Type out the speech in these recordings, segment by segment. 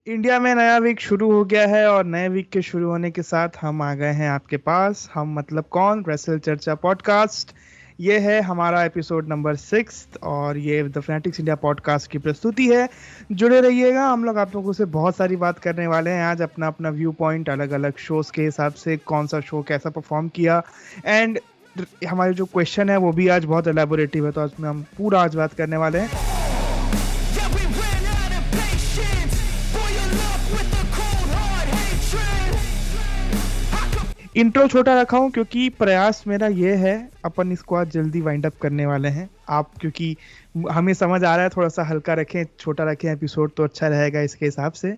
India में नया week शुरू हो गया है और नए वीक के शुरू होने के साथ हम आ गए हैं आपके पास। हम मतलब कौन रेसल चर्चा पॉडकास्ट। ये है हमारा एपिसोड नंबर 6 और ये द फैनेटिक्स इंडिया पॉडकास्ट की प्रस्तुति है। जुड़े रहिएगा, हम लोग आप लोगों से बहुत सारी बात करने वाले हैं आज, अपना अपना व्यू पॉइंट अलग अलग शोज के हिसाब से, कौन सा शो कैसा परफॉर्म किया। एंड हमारे जो क्वेश्चन है वो भी आज बहुत एलेबोरेटिव है, तो उसमें हम पूरा आज बात करने वाले हैं। इंट्रो छोटा रखा हूँ क्योंकि प्रयास मेरा ये है, अपन इसको आज जल्दी वाइंड अप करने वाले हैं। आप क्योंकि हमें समझ आ रहा है थोड़ा सा हल्का रखें, छोटा रखें एपिसोड तो अच्छा रहेगा इसके हिसाब से।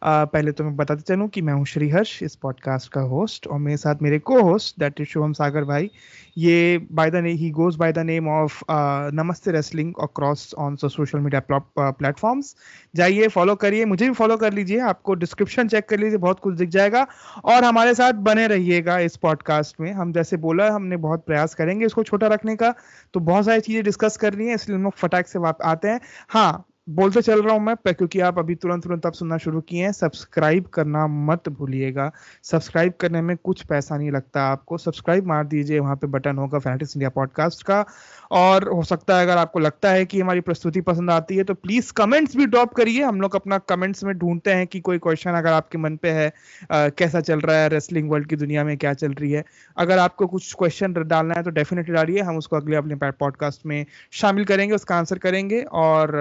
पहले तो मैं बताते चलूं कि मैं हूं श्रीहर्ष, इस पॉडकास्ट का होस्ट, और मेरे साथ मेरे को host that is Shubham Sagar भाई। ये by the he goes by the name of Namaste wrestling across on social media platforms. जाइए फॉलो करिए, मुझे भी फॉलो कर लीजिए, आपको डिस्क्रिप्शन चेक कर लीजिए, बहुत कुछ दिख जाएगा। और हमारे साथ बने रहिएगा इस पॉडकास्ट में। हम जैसे बोला, हमने बहुत प्रयास करेंगे इसको छोटा रखने का, तो बहुत सारी चीजें डिस्कस करनी है, इसलिए हम लोग फटाक से आते हैं। हाँ, बोलते चल रहा हूं मैं क्योंकि आप अभी तुरंत तुरंत आप सुनना शुरू किए हैं, सब्सक्राइब करना मत भूलिएगा। सब्सक्राइब करने में कुछ पैसा नहीं लगता, आपको सब्सक्राइब मार दीजिए, वहां पे बटन होगा फैनेटिक्स इंडिया पॉडकास्ट का। और हो सकता है अगर आपको लगता है कि हमारी प्रस्तुति पसंद आती है तो प्लीज कमेंट्स भी ड्रॉप करिए। हम लोग अपना कमेंट्स में ढूंढते हैं कि कोई क्वेश्चन अगर आपके मन पे है, कैसा चल रहा है रेसलिंग वर्ल्ड की दुनिया में, क्या चल रही है। अगर आपको कुछ क्वेश्चन डालना है तो डेफिनेटली डालिए, हम उसको अगले अपने पॉडकास्ट में शामिल करेंगे, उसका आंसर करेंगे। और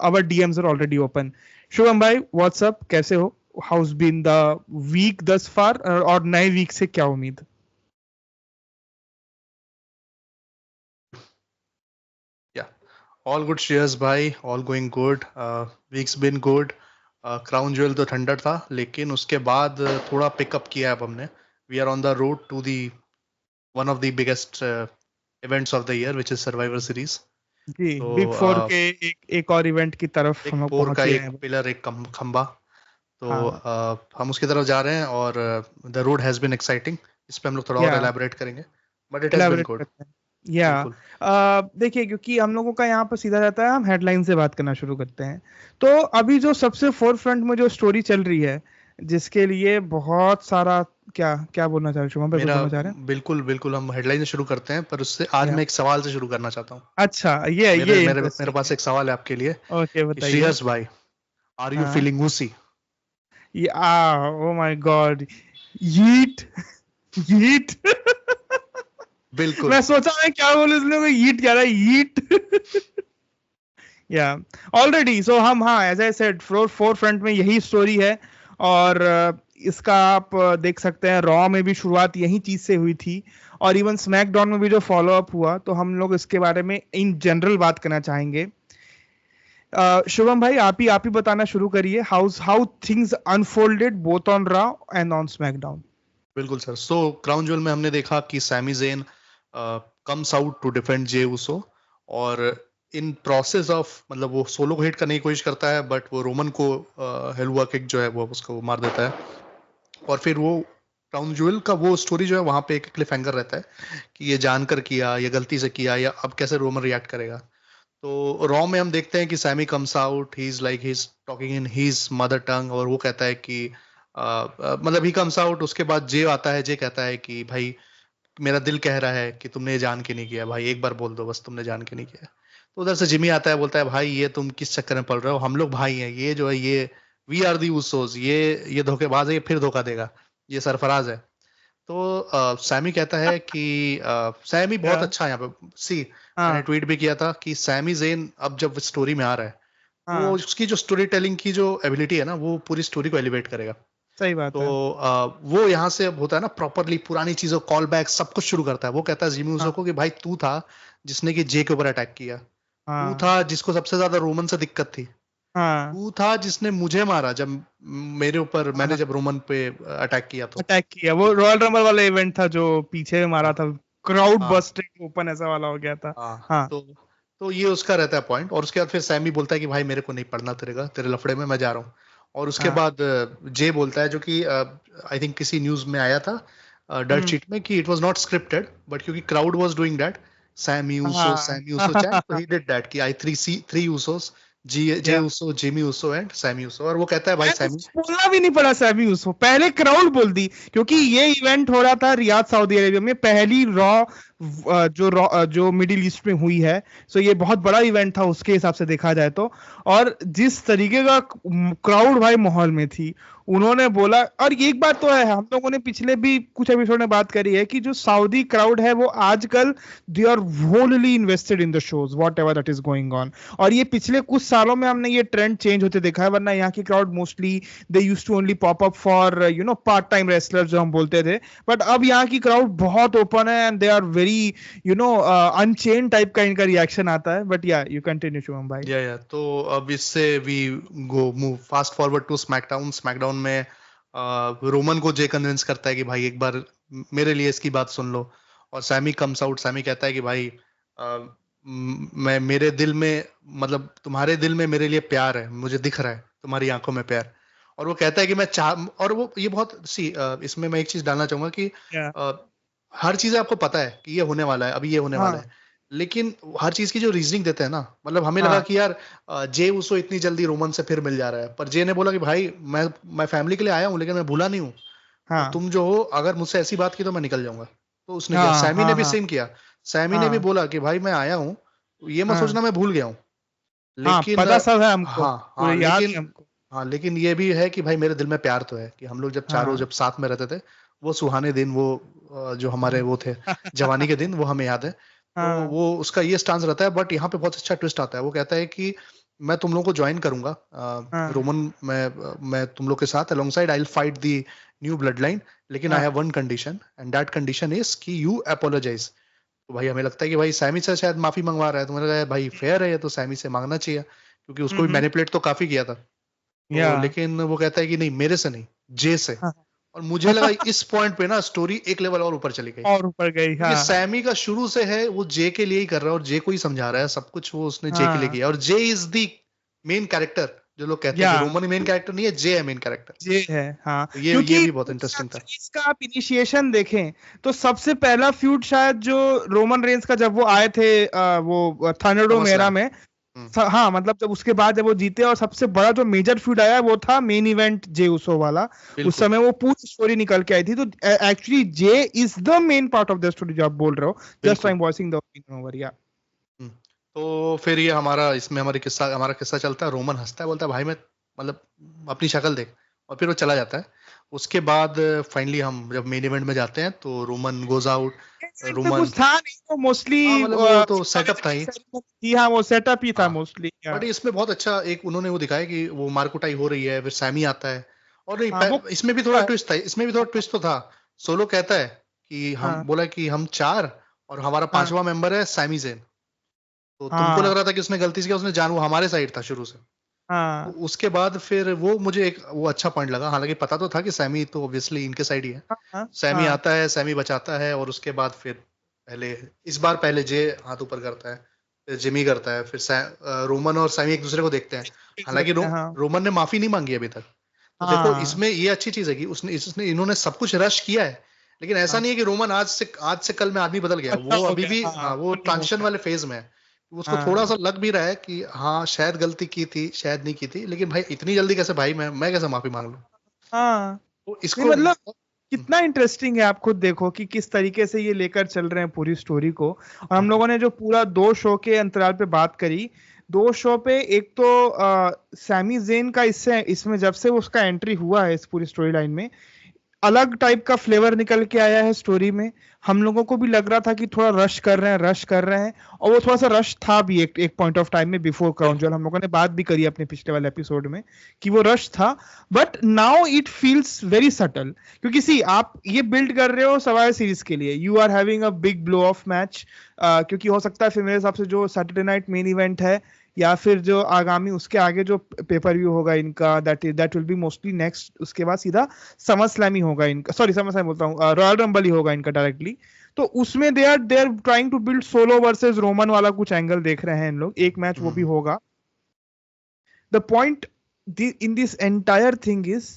our DMs are already open. Shubham भाई व्हाट्सअप, कैसे हो? हाउस बीन द वीक दस फार, और नए वीक से क्या उम्मीद? ऑल गुड श्रेयस भाई, all going good. Weeks been good. Crown jewel तो ठंडर था, लेकिन उसके बाद थोड़ा पिकअप किया है अब हमने। We are on the road to the one of the biggest events of the year, which is Survivor Series. जी, तो बिग फोर के एक और इवेंट की तरफ बिग हम लोग फोर का पहुंचे एक हैं। पिलर, एक खंबा। तो हाँ, हम उसकी तरफ जा रहे हैं, और the road has been exciting. इस पे हम लोग थोड़ा और या एलैबोरेट करेंगे, but it has been elaborate good. करते हैं। या बिल्कुल। देखिए, क्योंकि हम लोगों का यहाँ पर सीधा रहता है, हम हेडलाइन से बात करना शुरू करते हैं। तो अभी जो सबसे फोर फ्रंट में जो स्टोरी चल रही है, जिसके लिए बहुत सारा, क्या क्या बोलना चाह रहे हैं शुभम भाई, कुछ मेरा बोलना चाह रहे बिल्कुल बिल्कुल, हम हेडलाइन से शुरू करते हैं, पर उससे आज हैं? मैं एक सवाल से शुरू करना चाहता हूँ। अच्छा, ये मेरे मेरे मेरे इंटरेस्टिंग पास है। एक सवाल है आपके लिए ओके, कि बताइए। श्रेयस भाई, आर यू हाँ, फीलिंग उसी? ये oh my God, yeet, yeet. बिल्कुल। मैं सोचा मैं क्या बोलूं, इसलिए मैं यीट कह रहा है, यीट। या ऑलरेडी सो हम, हाँ, as I said, forefront में यही स्टोरी है। और इसका आप देख सकते हैं, रॉ में भी शुरुआत यही चीज से हुई थी, और इवन स्मैकडाउन में भी जो फॉलो अप हुआ, तो हम लोग इसके बारे में इन जनरल बात करना चाहेंगे। शुभम भाई, आप ही बताना शुरू करिए, how things unfolded both on Raw and on SmackDown. बिल्कुल सर। सो क्राउन ज्वेल में हमने देखा कि Sami Zayn comes out to defend Jey Uso, और इन प्रोसेस ऑफ, मतलब वो सोलो को हिट करने की कोशिश करता है, बट वो रोमन को हेलुआ किक जो है वो उसको मार देता है। और फिर वो क्राउन ज्वेल का वो स्टोरी जो है, वहां पे एक क्लिफ हैंगर रहता है कि ये जानकर किया या गलती से किया, या अब कैसे रोमन रिएक्ट करेगा। तो रॉ में हम देखते हैं कि Sami comes out, he is talking in his mother tongue, और वो कहता है कि मतलब ही कम्स आउट। उसके बाद जे आता है, जे कहता है कि भाई, मेरा दिल कह रहा है कि तुमने ये जान के नहीं किया भाई, एक बार बोल दो बस, तुमने जान के नहीं किया। तो उधर से जिमी आता है, बोलता है भाई ये तुम किस चक्कर में पड़ रहे हो, हम लोग भाई हैं, ये जो है ये वी आर दी उसोस, ये धोखेबाज है, ये फिर धोखा देगा, ये सरफराज है। तो सैमी कहता है कि सैमी बहुत या अच्छा है यहाँ पे। सी, मैंने हाँ, ट्वीट भी किया था कि सैमी जेन अब जब स्टोरी में आ रहा है, वो हाँ, उसकी जो स्टोरी टेलिंग की जो एबिलिटी है ना, वो पूरी स्टोरी को एलिवेट करेगा। सही बात तो है। वो यहाँ से अब होता है ना, प्रॉपरली पुरानी चीजों, कॉल बैक, सब कुछ शुरू करता है। वो कहता है जिमी ऊसो को हाँ, कि भाई तू था जिसने कि जे के ऊपर अटैक किया, तू हाँ, था जिसको सबसे ज्यादा रोमन से दिक्कत थी, हाँ, तू था जिसने मुझे मारा जब मेरे ऊपर, मैंने हाँ, जब रोमन पे अटैक किया तो। अटैक किया, वो रॉयल रंबल वाला इवेंट था जो पीछे मारा हाँ था, क्राउड हाँ बस्टिंग ओपन ऐसा वाला हो गया था। हाँ। हाँ, तो ये उसका रहता है पॉइंट, और उसके बाद फिर सैमी बोलता है कि भाई मेरे को नहीं पढ़ना तेरे लफड़े में, मैं जा रहा हूँ। और उसके हाँ, बाद जे बोलता है, जो कि आई थिंक किसी न्यूज में आया था, डर्ट हम्म, शीट में, कि it was not scripted, but क्योंकि crowd was doing that, Sami Uso हाँ, सैमी ऊसो चैन, हाँ, तो ही डिड दैट कि I three Usos Jey Uso, Jimmy Uso and Sami Uso, और वो कहता है भाई सैमी, बोलना भी नहीं पड़ा सैमी उसको, पहले क्राउड बोल दी, क्योंकि ये इवेंट हो रहा था रियाद सऊदी अरेबिया में, पहली जो मिडिल ईस्ट में हुई है। सो ये बहुत बड़ा इवेंट था उसके हिसाब से देखा जाए तो। और जिस तरीके का क्राउड भाई माहौल में थी, उन्होंने बोला, और एक बात तो है, हम लोगों ने पिछले भी कुछ एपिसोड में बात करी है कि जो सऊदी क्राउड है वो आजकल they are wholly invested in the shows whatever that is going on. और ये पिछले कुछ सालों में हमने ये ट्रेंड चेंज होते देखा है, वरना यहाँ की crowd mostly they used to only pop up for part time wrestlers जो हम बोलते थे, बट अब यहाँ की क्राउड बहुत ओपन है and they are very unchain type का इनका रिएक्शन आता है। बट या यू कंटिन्यू शुभम भाई। या तो अब इससे we go move fast forward to SmackDown. SmackDown में रोमन को जे कन्विंस करता है कि भाई एक बार मेरे लिए इसकी बात सुन लो, और सैमी कम्स आउट। सैमी कहता है कि भाई मैं मेरे दिल में, मतलब तुम्हारे दिल में मेरे लिए प्यार है, मुझे दिख रहा है तुम्हारी आंखों में प्यार। और वो कहता है कि मैं चाह, और वो ये बहुत इसमें मैं एक चीज डालना चाहूंगा कि हर चीज आपको पता है कि ये होने वाला है, अभी ये होने वाला है, लेकिन हर चीज की जो रीजनिंग देते हैं ना, मतलब हमें लगा कि यार जे उसो इतनी जल्दी रोमन से फिर मिल जा रहा है, पर जे ने बोला कि भाई मैं फैमिली के लिए आया हूँ, लेकिन मैं भूला नहीं हूँ, तुम जो हो अगर मुझसे ऐसी बात की तो मैं निकल जाऊंगा। तो उसने किया, सैमी ने भी सेम किया। सैमी ने भी बोला कि भाई मैं आया हूँ, ये मत सोचना मैं भूल गया हूँ, लेकिन पता सब है हमको, हाँ लेकिन ये भी है कि भाई मेरे दिल में प्यार तो है, कि हम लोग जब चारों जब साथ में रहते थे, वो सुहाने दिन, वो जो हमारे वो थे जवानी के दिन, वो हमें याद है। तो वो उसका ये स्टांस रहता है। बट यहाँ पे बहुत अच्छा ट्विस्ट आता है, वो कहता है कि मैं तुम लोगों को ज्वाइन करूंगा रोमन, मैं तुम लोग के साथ alongside, I will fight the new bloodline, लेकिन I have one condition, and that condition is कि यू अपोलोजाइज। तो भाई हमें लगता है कि भाई सैमी से शायद माफी मंगवा रहा है, तो मैंने कहा भाई फेयर है, तो सैमी से मांगना चाहिए, क्योंकि उसको भी मैनिपुलेट तो काफी किया था। तो लेकिन वो कहता है कि नहीं, मेरे से नहीं, जे से। और मुझे लगा इस पॉइंट पे ना स्टोरी एक लेवल और ऊपर चली गई, और ऊपर गई। क्योंकि सैमी का शुरू से है वो जे के लिए ही कर रहा है, और जे को ही समझा रहा है सब कुछ, वो उसने जे के लिए किया, और जे इज द मेन कैरेक्टर। जो लोग कहते हैं कि रोमन मेन कैरेक्टर नहीं है, जे है मेन कैरेक्टर, जे है। हाँ, तो ये भी बहुत इंटरेस्टिंग था। इसका आप इनिशिएशन देखें तो सबसे पहला फ्यूड शायद जो रोमन रेंस का, जब वो आए थे वो थंडरडोम एरा में, हाँ मतलब जब उसके बाद जब वो जीते, और सबसे बड़ा जो मेजर फ्यूड आया वो था मेन इवेंट जे उसो वाला। उस समय वो पूरी स्टोरी निकल के आई थी। तो actually J is the main part of the story जो आप बोल रहे हो। Just I am voicing the opinion over. या तो फिर ये हमारा किस्सा चलता है। रोमन हंसता है, बोलता है भाई मैं, मतलब अपनी शक्ल देख, और फिर वो चला जाता है। उसके बाद फाइनली हम जब मेन इवेंट में जाते हैं तो रोमन गोज आउट। रोमन कुछ था नहीं, तो मोस्टली मतलब वो तो सेटअप था ही। हाँ, वो सेटअप ही था मोस्टली। बट इसमें बहुत अच्छा एक उन्होंने वो दिखाया कि वो मारकुटाई हो रही है, फिर सैमी आता है, और नहीं इसमें भी थोड़ा ट्विस्ट था, इसमें भी थोड़ा ट्विस्ट तो था। सोलो कहता है कि हम बोला कि हम 4 और हमारा 5वां मेंबर है सैमी ज़ेन। तो तुमको लग रहा था कि उसने गलती से किया, उसने जान, वो हमारे साइड था शुरू से। तो उसके बाद फिर वो मुझे वो अच्छा पॉइंट लगा, हालांकि पता तो था कि सैमी तो ऑब्वियसली इनके साइड ही है। सैमी आता है, सैमी बचाता है, और उसके बाद फिर इस बार पहले जे हाथ ऊपर करता है, फिर जिमी करता है, फिर रोमन और सैमी एक दूसरे को देखते हैं। हालांकि रोमन ने माफी नहीं मांगी अभी तक। तो देखो इसमें ये अच्छी चीज है कि इन्होंने सब कुछ रश किया है, लेकिन ऐसा नहीं है कि रोमन आज से कल में आदमी बदल गया। वो अभी भी वो ट्रांजिशन वाले फेज में है। उसको थोड़ा सा लग भी रहा है कि हाँ शायद गलती की थी, शायद नहीं की थी, लेकिन भाई इतनी जल्दी कैसे, भाई मैं कैसे माफी मांग लूं। तो इसको मतलब कितना इंटरेस्टिंग है, आप खुद देखो कि किस तरीके से ये लेकर चल रहे हैं पूरी स्टोरी को। और हम लोगों ने जो पूरा 2 शो के अंतराल पे बात करी, 2 शो पे एक तो सैमी ज़ेन का इसमें जब से उसका एंट्री हुआ है इस पूरी स्टोरी लाइन में, अलग टाइप का फ्लेवर निकल के आया है स्टोरी में। हम लोगों को भी लग रहा था कि थोड़ा रश कर रहे हैं, और वो थोड़ा सा रश था भी एक पॉइंट ऑफ टाइम में बिफोर क्राउन ज्वेल। हम लोगों ने बात भी करी अपने पिछले वाले एपिसोड में कि वो रश था, but now it feels very subtle. क्योंकि सी आप ये बिल्ड कर रहे हो सर्वाइवर सीरीज के लिए, you are having a big blow off match, क्योंकि हो सकता है फिर मेरे हिसाब से जो सैटरडे नाइट मेन इवेंट है, या फिर जो आगामी उसके आगे जो पेपर व्यू होगा इनका, that will be mostly next, उसके बाद सीधा समर स्लैम ही होगा इनका, सॉरी समर स्लैम बोलता हूँ, रॉयल रंबल ही होगा इनका डायरेक्टली। तो उसमें they are trying to build Solo versus Roman वाला कुछ एंगल देख रहे हैं इन लोग, एक मैच वो भी होगा। The point in this entire thing is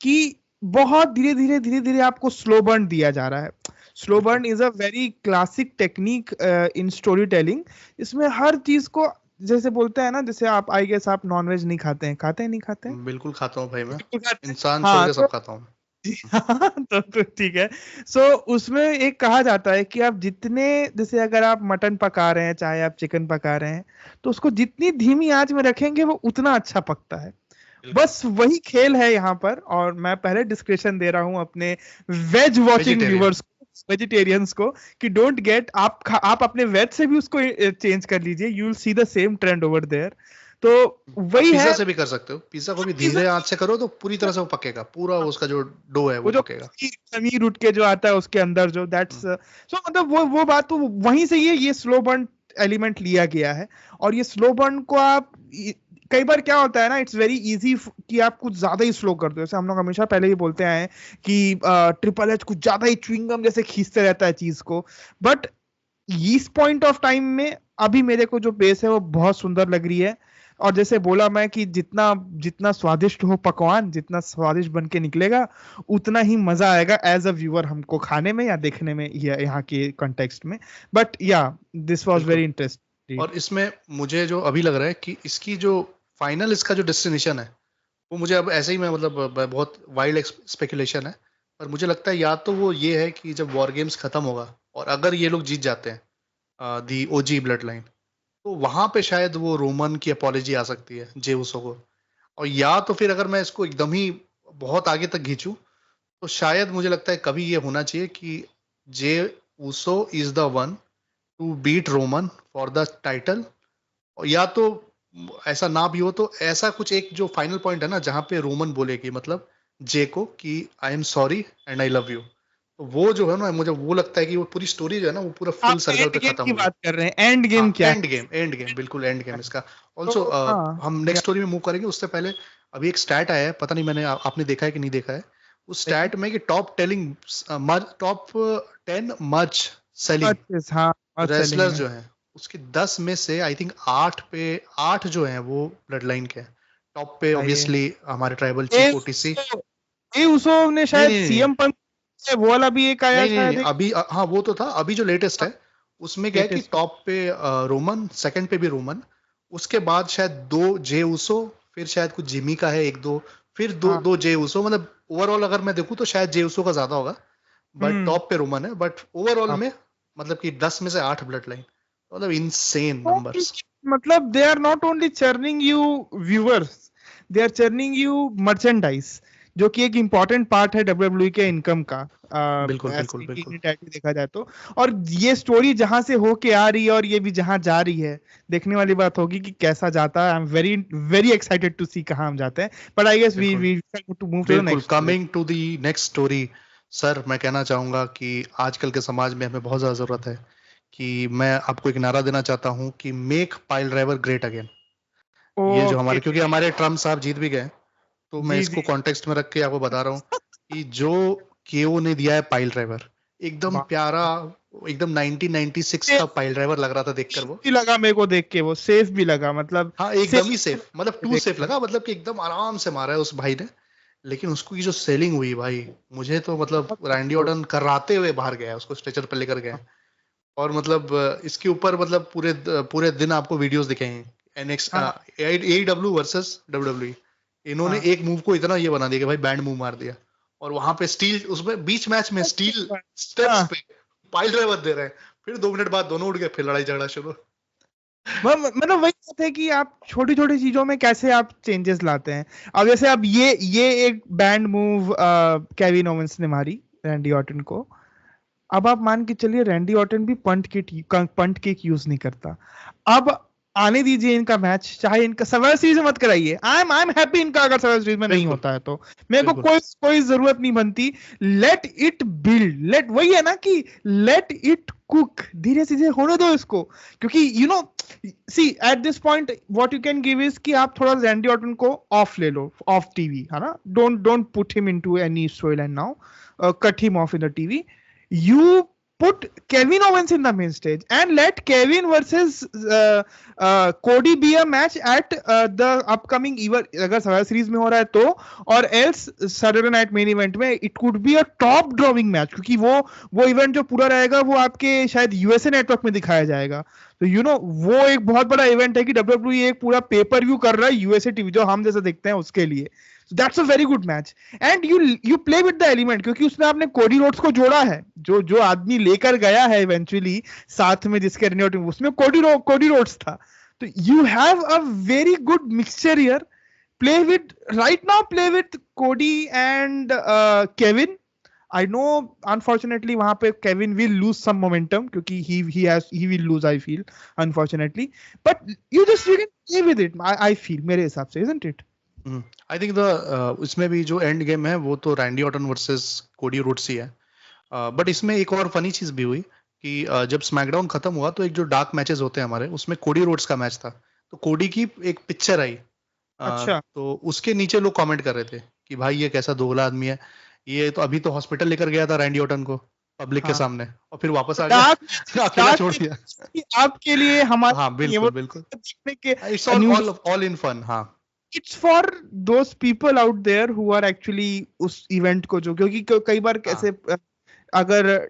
कि बहुत धीरे धीरे आपको स्लो बर्न दिया जा रहा है। Slow burn is a very classic technique in story telling. इसमें हर चीज को जैसे बोलते हैं ना, जैसे आप आई गेस आप नॉनवेज नहीं खाते हैं, नहीं खाते हैं? बिल्कुल खाता हूँ भाई मैं, बिल्कुल खाते हैं। इंसान छोड़ हाँ के तो सब खाता हूँ। हाँ, तो ठीक है। सो उसमें एक कहा जाता है कि आप जितने, जैसे अगर आप मटन पका रहे हैं चाहे आप चिकन पका रहे हैं, तो उसको जितनी धीमी आंच में रखेंगे वो उतना अच्छा पकता है। बिल्कुल। बस वही खेल है यहाँ पर। और मैं पहले डिस्क्रिप्शन दे रहा हूँ अपने वेज वॉचिंग वेजिटेरियन। व्यूवर्स को, वेजिटेरियंस को, कि डोंट गेट, आप अपने वेज से भी उसको चेंज कर लीजिए, you will see the same trend over there. तो आप वही पिज्जा है। से भी कर सकते हो, पिज्जा को भी पिज्जा, धीरे आंच से करो तो पूरी तरह से वो पकेगा, पूरा उसका जो डो है वो वो जो पकेगा। खमीर उठ के जो आता है उसके अंदर जो, दैट्स हम्म, सो मतलब वो बात तो वहीं से ये स्लो बर्न एलिमेंट लिया गया है। और ये स्लो बर्न को आप कई बार क्या होता है ना, इट्स वेरी इजी कि आप कुछ ज्यादा ही स्लो कर दो। जैसे हम लोग हमेशा पहले ही बोलते आए हैं कि ट्रिपल एच कुछ ज्यादा ही च्युइंगम जैसे खींचते रहता है चीज को। बट इस पॉइंट ऑफ टाइम में अभी मेरे को जो पेस है वो बहुत सुंदर लग रही है। और जैसे बोला मैं कि जितना जितना स्वादिष्ट हो पकवान, जितना स्वादिष्ट बन के निकलेगा, उतना ही मजा आएगा एज अ व्यूअर हमको खाने में या देखने में, या यहाँ के कॉन्टेक्स्ट में। बट या दिस वाज बिल्कुल। Very interesting. और इसमें मुझे जो अभी लग रहा है कि इसकी जो फाइनल इसका जो डेस्टिनेशन है, वो मुझे अब ऐसे ही मैं मतलब बहुत वाइल्ड स्पेकुलेशन है, पर मुझे लगता है या तो वो ये है कि जब वॉर गेम्स खत्म होगा और अगर ये लोग जीत जाते हैं दी ओजी ब्लड लाइन, तो वहां पे शायद वो रोमन की अपॉलजी आ सकती है जे उसो को। और या तो फिर अगर मैं इसको एकदम ही बहुत आगे तक खींचूं, तो शायद मुझे लगता है कभी ये होना चाहिए कि Jey Uso is the one to beat Roman for the title. या तो ऐसा ना भी हो तो ऐसा कुछ एक जो फाइनल पॉइंट है ना, जहां पे रोमन बोलेगी मतलब जे को कि I am sorry and I love you, तो वो जो है ना, मुझे वो लगता है कि वो पूरी स्टोरी जो है ना वो पूरा आप फुल सर्कल एंड पे गेम खत्म की होगी। बात कर रहे हैं, एंड हाँ, गेम क्या एंड है? गेम, एंड गेम, बिल्कुल एंड गेम इसका। ऑल्सो तो हाँ, हम या नेक्स्ट स्टोरी में मूव करेंगे उससे पहले अभी एक स्टैट आया है, पता नहीं मैंने आपने देखा है कि नहीं देखा है। उस स्टैट में कि टॉप 10 मच सेलिंग मच, हाँ, मच सेलिंग रेसलर्स में। जो हैं, उसके 10 में से आई थिंक 8 जो हैं वो ब्लड लाइन के हैं। टॉप पे आइए, ऑब्वियसली हमारे ट्राइबल ए चीफ ओटीसी। ए उसो ने नहीं शायद नहीं नहीं सीएम पंक से वो वाला भी एक आया नहीं नहीं नहीं, शायद, एक अभी हाँ वो तो था, अभी जो लेटेस्ट है उसमें क्या है कि लेटेस्ट। टॉप पे रोमन, सेकंड पे भी रोमन, उसके बाद शायद 2 जे उसो, फिर शायद कुछ जिमी का है एक दो, फिर दो हाँ, दो जे उसो, मतलब ओवरऑल अगर मैं देखूं तो शायद जे उसो का ज्यादा होगा, बट हम्म। टॉप पे रोमन है, बट ओवरऑल अब में मतलब कि 10 में से 8 ब्लड लाइन, मतलब इनसेन तो नंबर्स। मतलब they are not only churning you viewers, they are churning you merchandise, जो कि एक इंपॉर्टेंट पार्ट है डब्ल्यूडब्ल्यूई के इनकम का, बिल्कुल ऐसे बिल्कुल बिल्कुल। इंडायरेक्टली देखा जाए तो। और ये स्टोरी जहां से होके आ रही है और ये भी जहां जा रही है, देखने वाली बात होगी कि कैसा जाता है। I am very very excited to see कहाँ हम जाते हैं। बट आई गेस वी बिल्कुल we to move to the बिल्कुल। Next. Coming to the next story, sir मैं कहना चाहूंगा कि आजकल के समाज में हमें बहुत ज्यादा जरूरत है कि मैं आपको एक नारा देना चाहता हूं कि make pile driver great again. ये जो ओके। हमारे, क्योंकि हमारे ट्रम्प साहब जीत भी गए, तो मैं जी जी। इसको कॉन्टेक्स्ट में रख के आपको बता रहा हूँ कि जो केओ ने दिया है पाइल ड्राइवर, एकदम प्यारा, एकदम 1996 का पाइल ड्राइवर लग रहा था देखकर वो। भी लगा मेरे को देख के, वो सेफ भी लगा, मतलब हाँ सेफ एकदम ही सेफ, मतलब टू देख सेफ के। लगा, मतलब कि एकदम आराम से मारा है उस भाई ने। लेकिन उसको की जो सेलिंग हुई भाई, मुझे तो मतलब रैंडी ऑर्टन कराते हुए बाहर गया, उसको स्ट्रेचर पर लेकर गए। और मतलब इसके ऊपर मतलब पूरे पूरे दिन आपको वीडियोस दिखाएंगे, एनएक्स हाँ एडब्ल्यू वर्सेस डब्ल्यूडब्ल्यू। इन्होंने हाँ। एक मूव को इतना ये बना दिया कि भाई बैंड मूव मार दिया, और वहां पे स्टील, उसमें बीच मैच में स्टील स्टेप्स हाँ, पे पाइल ड्राइवर दे रहे हैं, फिर 2 मिनट बाद दोनों उठ गए, फिर लड़ाई झगड़ा शुरू। मतलब वही बात है कि आप छोटी छोटी चीजों में कैसे आप चेंजेस लाते हैं। अब जैसे अब ये एक बैंड मूव केविन ओवेंस ने मारी रैंडी ऑर्टन को। अब आप मान के चलिए रैंडी ऑर्टन भी पंट किक यूज नहीं करता। अब आने दीजिए इनका मैच, चाहे इनका सर्वाइवल सीरीज में मत कराइए, आई एम हैप्पी इनका अगर सर्वाइवल सीरीज में नहीं बिल्कुल होता है तो मेरे को बिल्कुल। कोई कोई जरूरत नहीं बनती। लेट इट बिल्ड, लेट, वही है ना कि लेट इट कुक, धीरे धीरे होने दो इसको। क्योंकि see at this point what you can give is कि आप थोड़ा रैंडी ऑर्टन को ऑफ ले लो, ऑफ टीवी, है ना, don't don't put him into any story line now, cut him of in the TV. You put Kevin Owens in the main stage and let Kevin versus Cody be a match at the upcoming event, अगर Survivor Series में हो रहा है तो, और else Saturday Night Main Event में it could be a top drawing match, क्योंकि वो इवेंट जो पूरा रहेगा वो आपके शायद यूएसए नेटवर्क में दिखाया जाएगा। तो वो एक बहुत बड़ा इवेंट है कि WWE एक पूरा पेपर व्यू कर रहा है यूएसए टीवी जो हम जैसे देखते हैं उसके लिए। That's a very good match and you play with the element, क्योंकि उसमें आपने कोडी रोड्स को जोड़ा है, जो आदमी लेकर गया है इवेंचुअली साथ में जिसके टीम, उसमें कोडी रोड्स था। तो you have a very good mixture here. Play with Cody and Kevin. I know unfortunately वहां पे Kevin will lose some momentum क्योंकि he will lose, I feel, unfortunately, but you can play with it, I feel, मेरे हिसाब से, isn't it? I think इसमें भी जो end game है वो तो Randy Orton versus Cody Rhodes ही है, बट इसमें एक और फनी चीज भी हुई कि जब स्मैकडाउन खत्म हुआ तो एक जो डार्क मैचेस होते हैं हमारे, उसमें कोडी रोड्स का मैच था, तो कोडी की एक पिक्चर आई। अच्छा। तो उसके नीचे लोग कमेंट कर रहे थे कि भाई ये कैसा दोगला आदमी है, ये तो अभी तो हॉस्पिटल लेकर गया था रैंडी ऑर्टन को पब्लिक के सामने और फिर वापस आ गया, अकेला छोड़ दिया। आपके लिए हमारे, हाँ बिल्कुल देखने के, इट्स ऑल इन फन। हाँ, it's for those people out there who are actually उस इवेंट को, जो क्योंकि कई बार कैसे अगर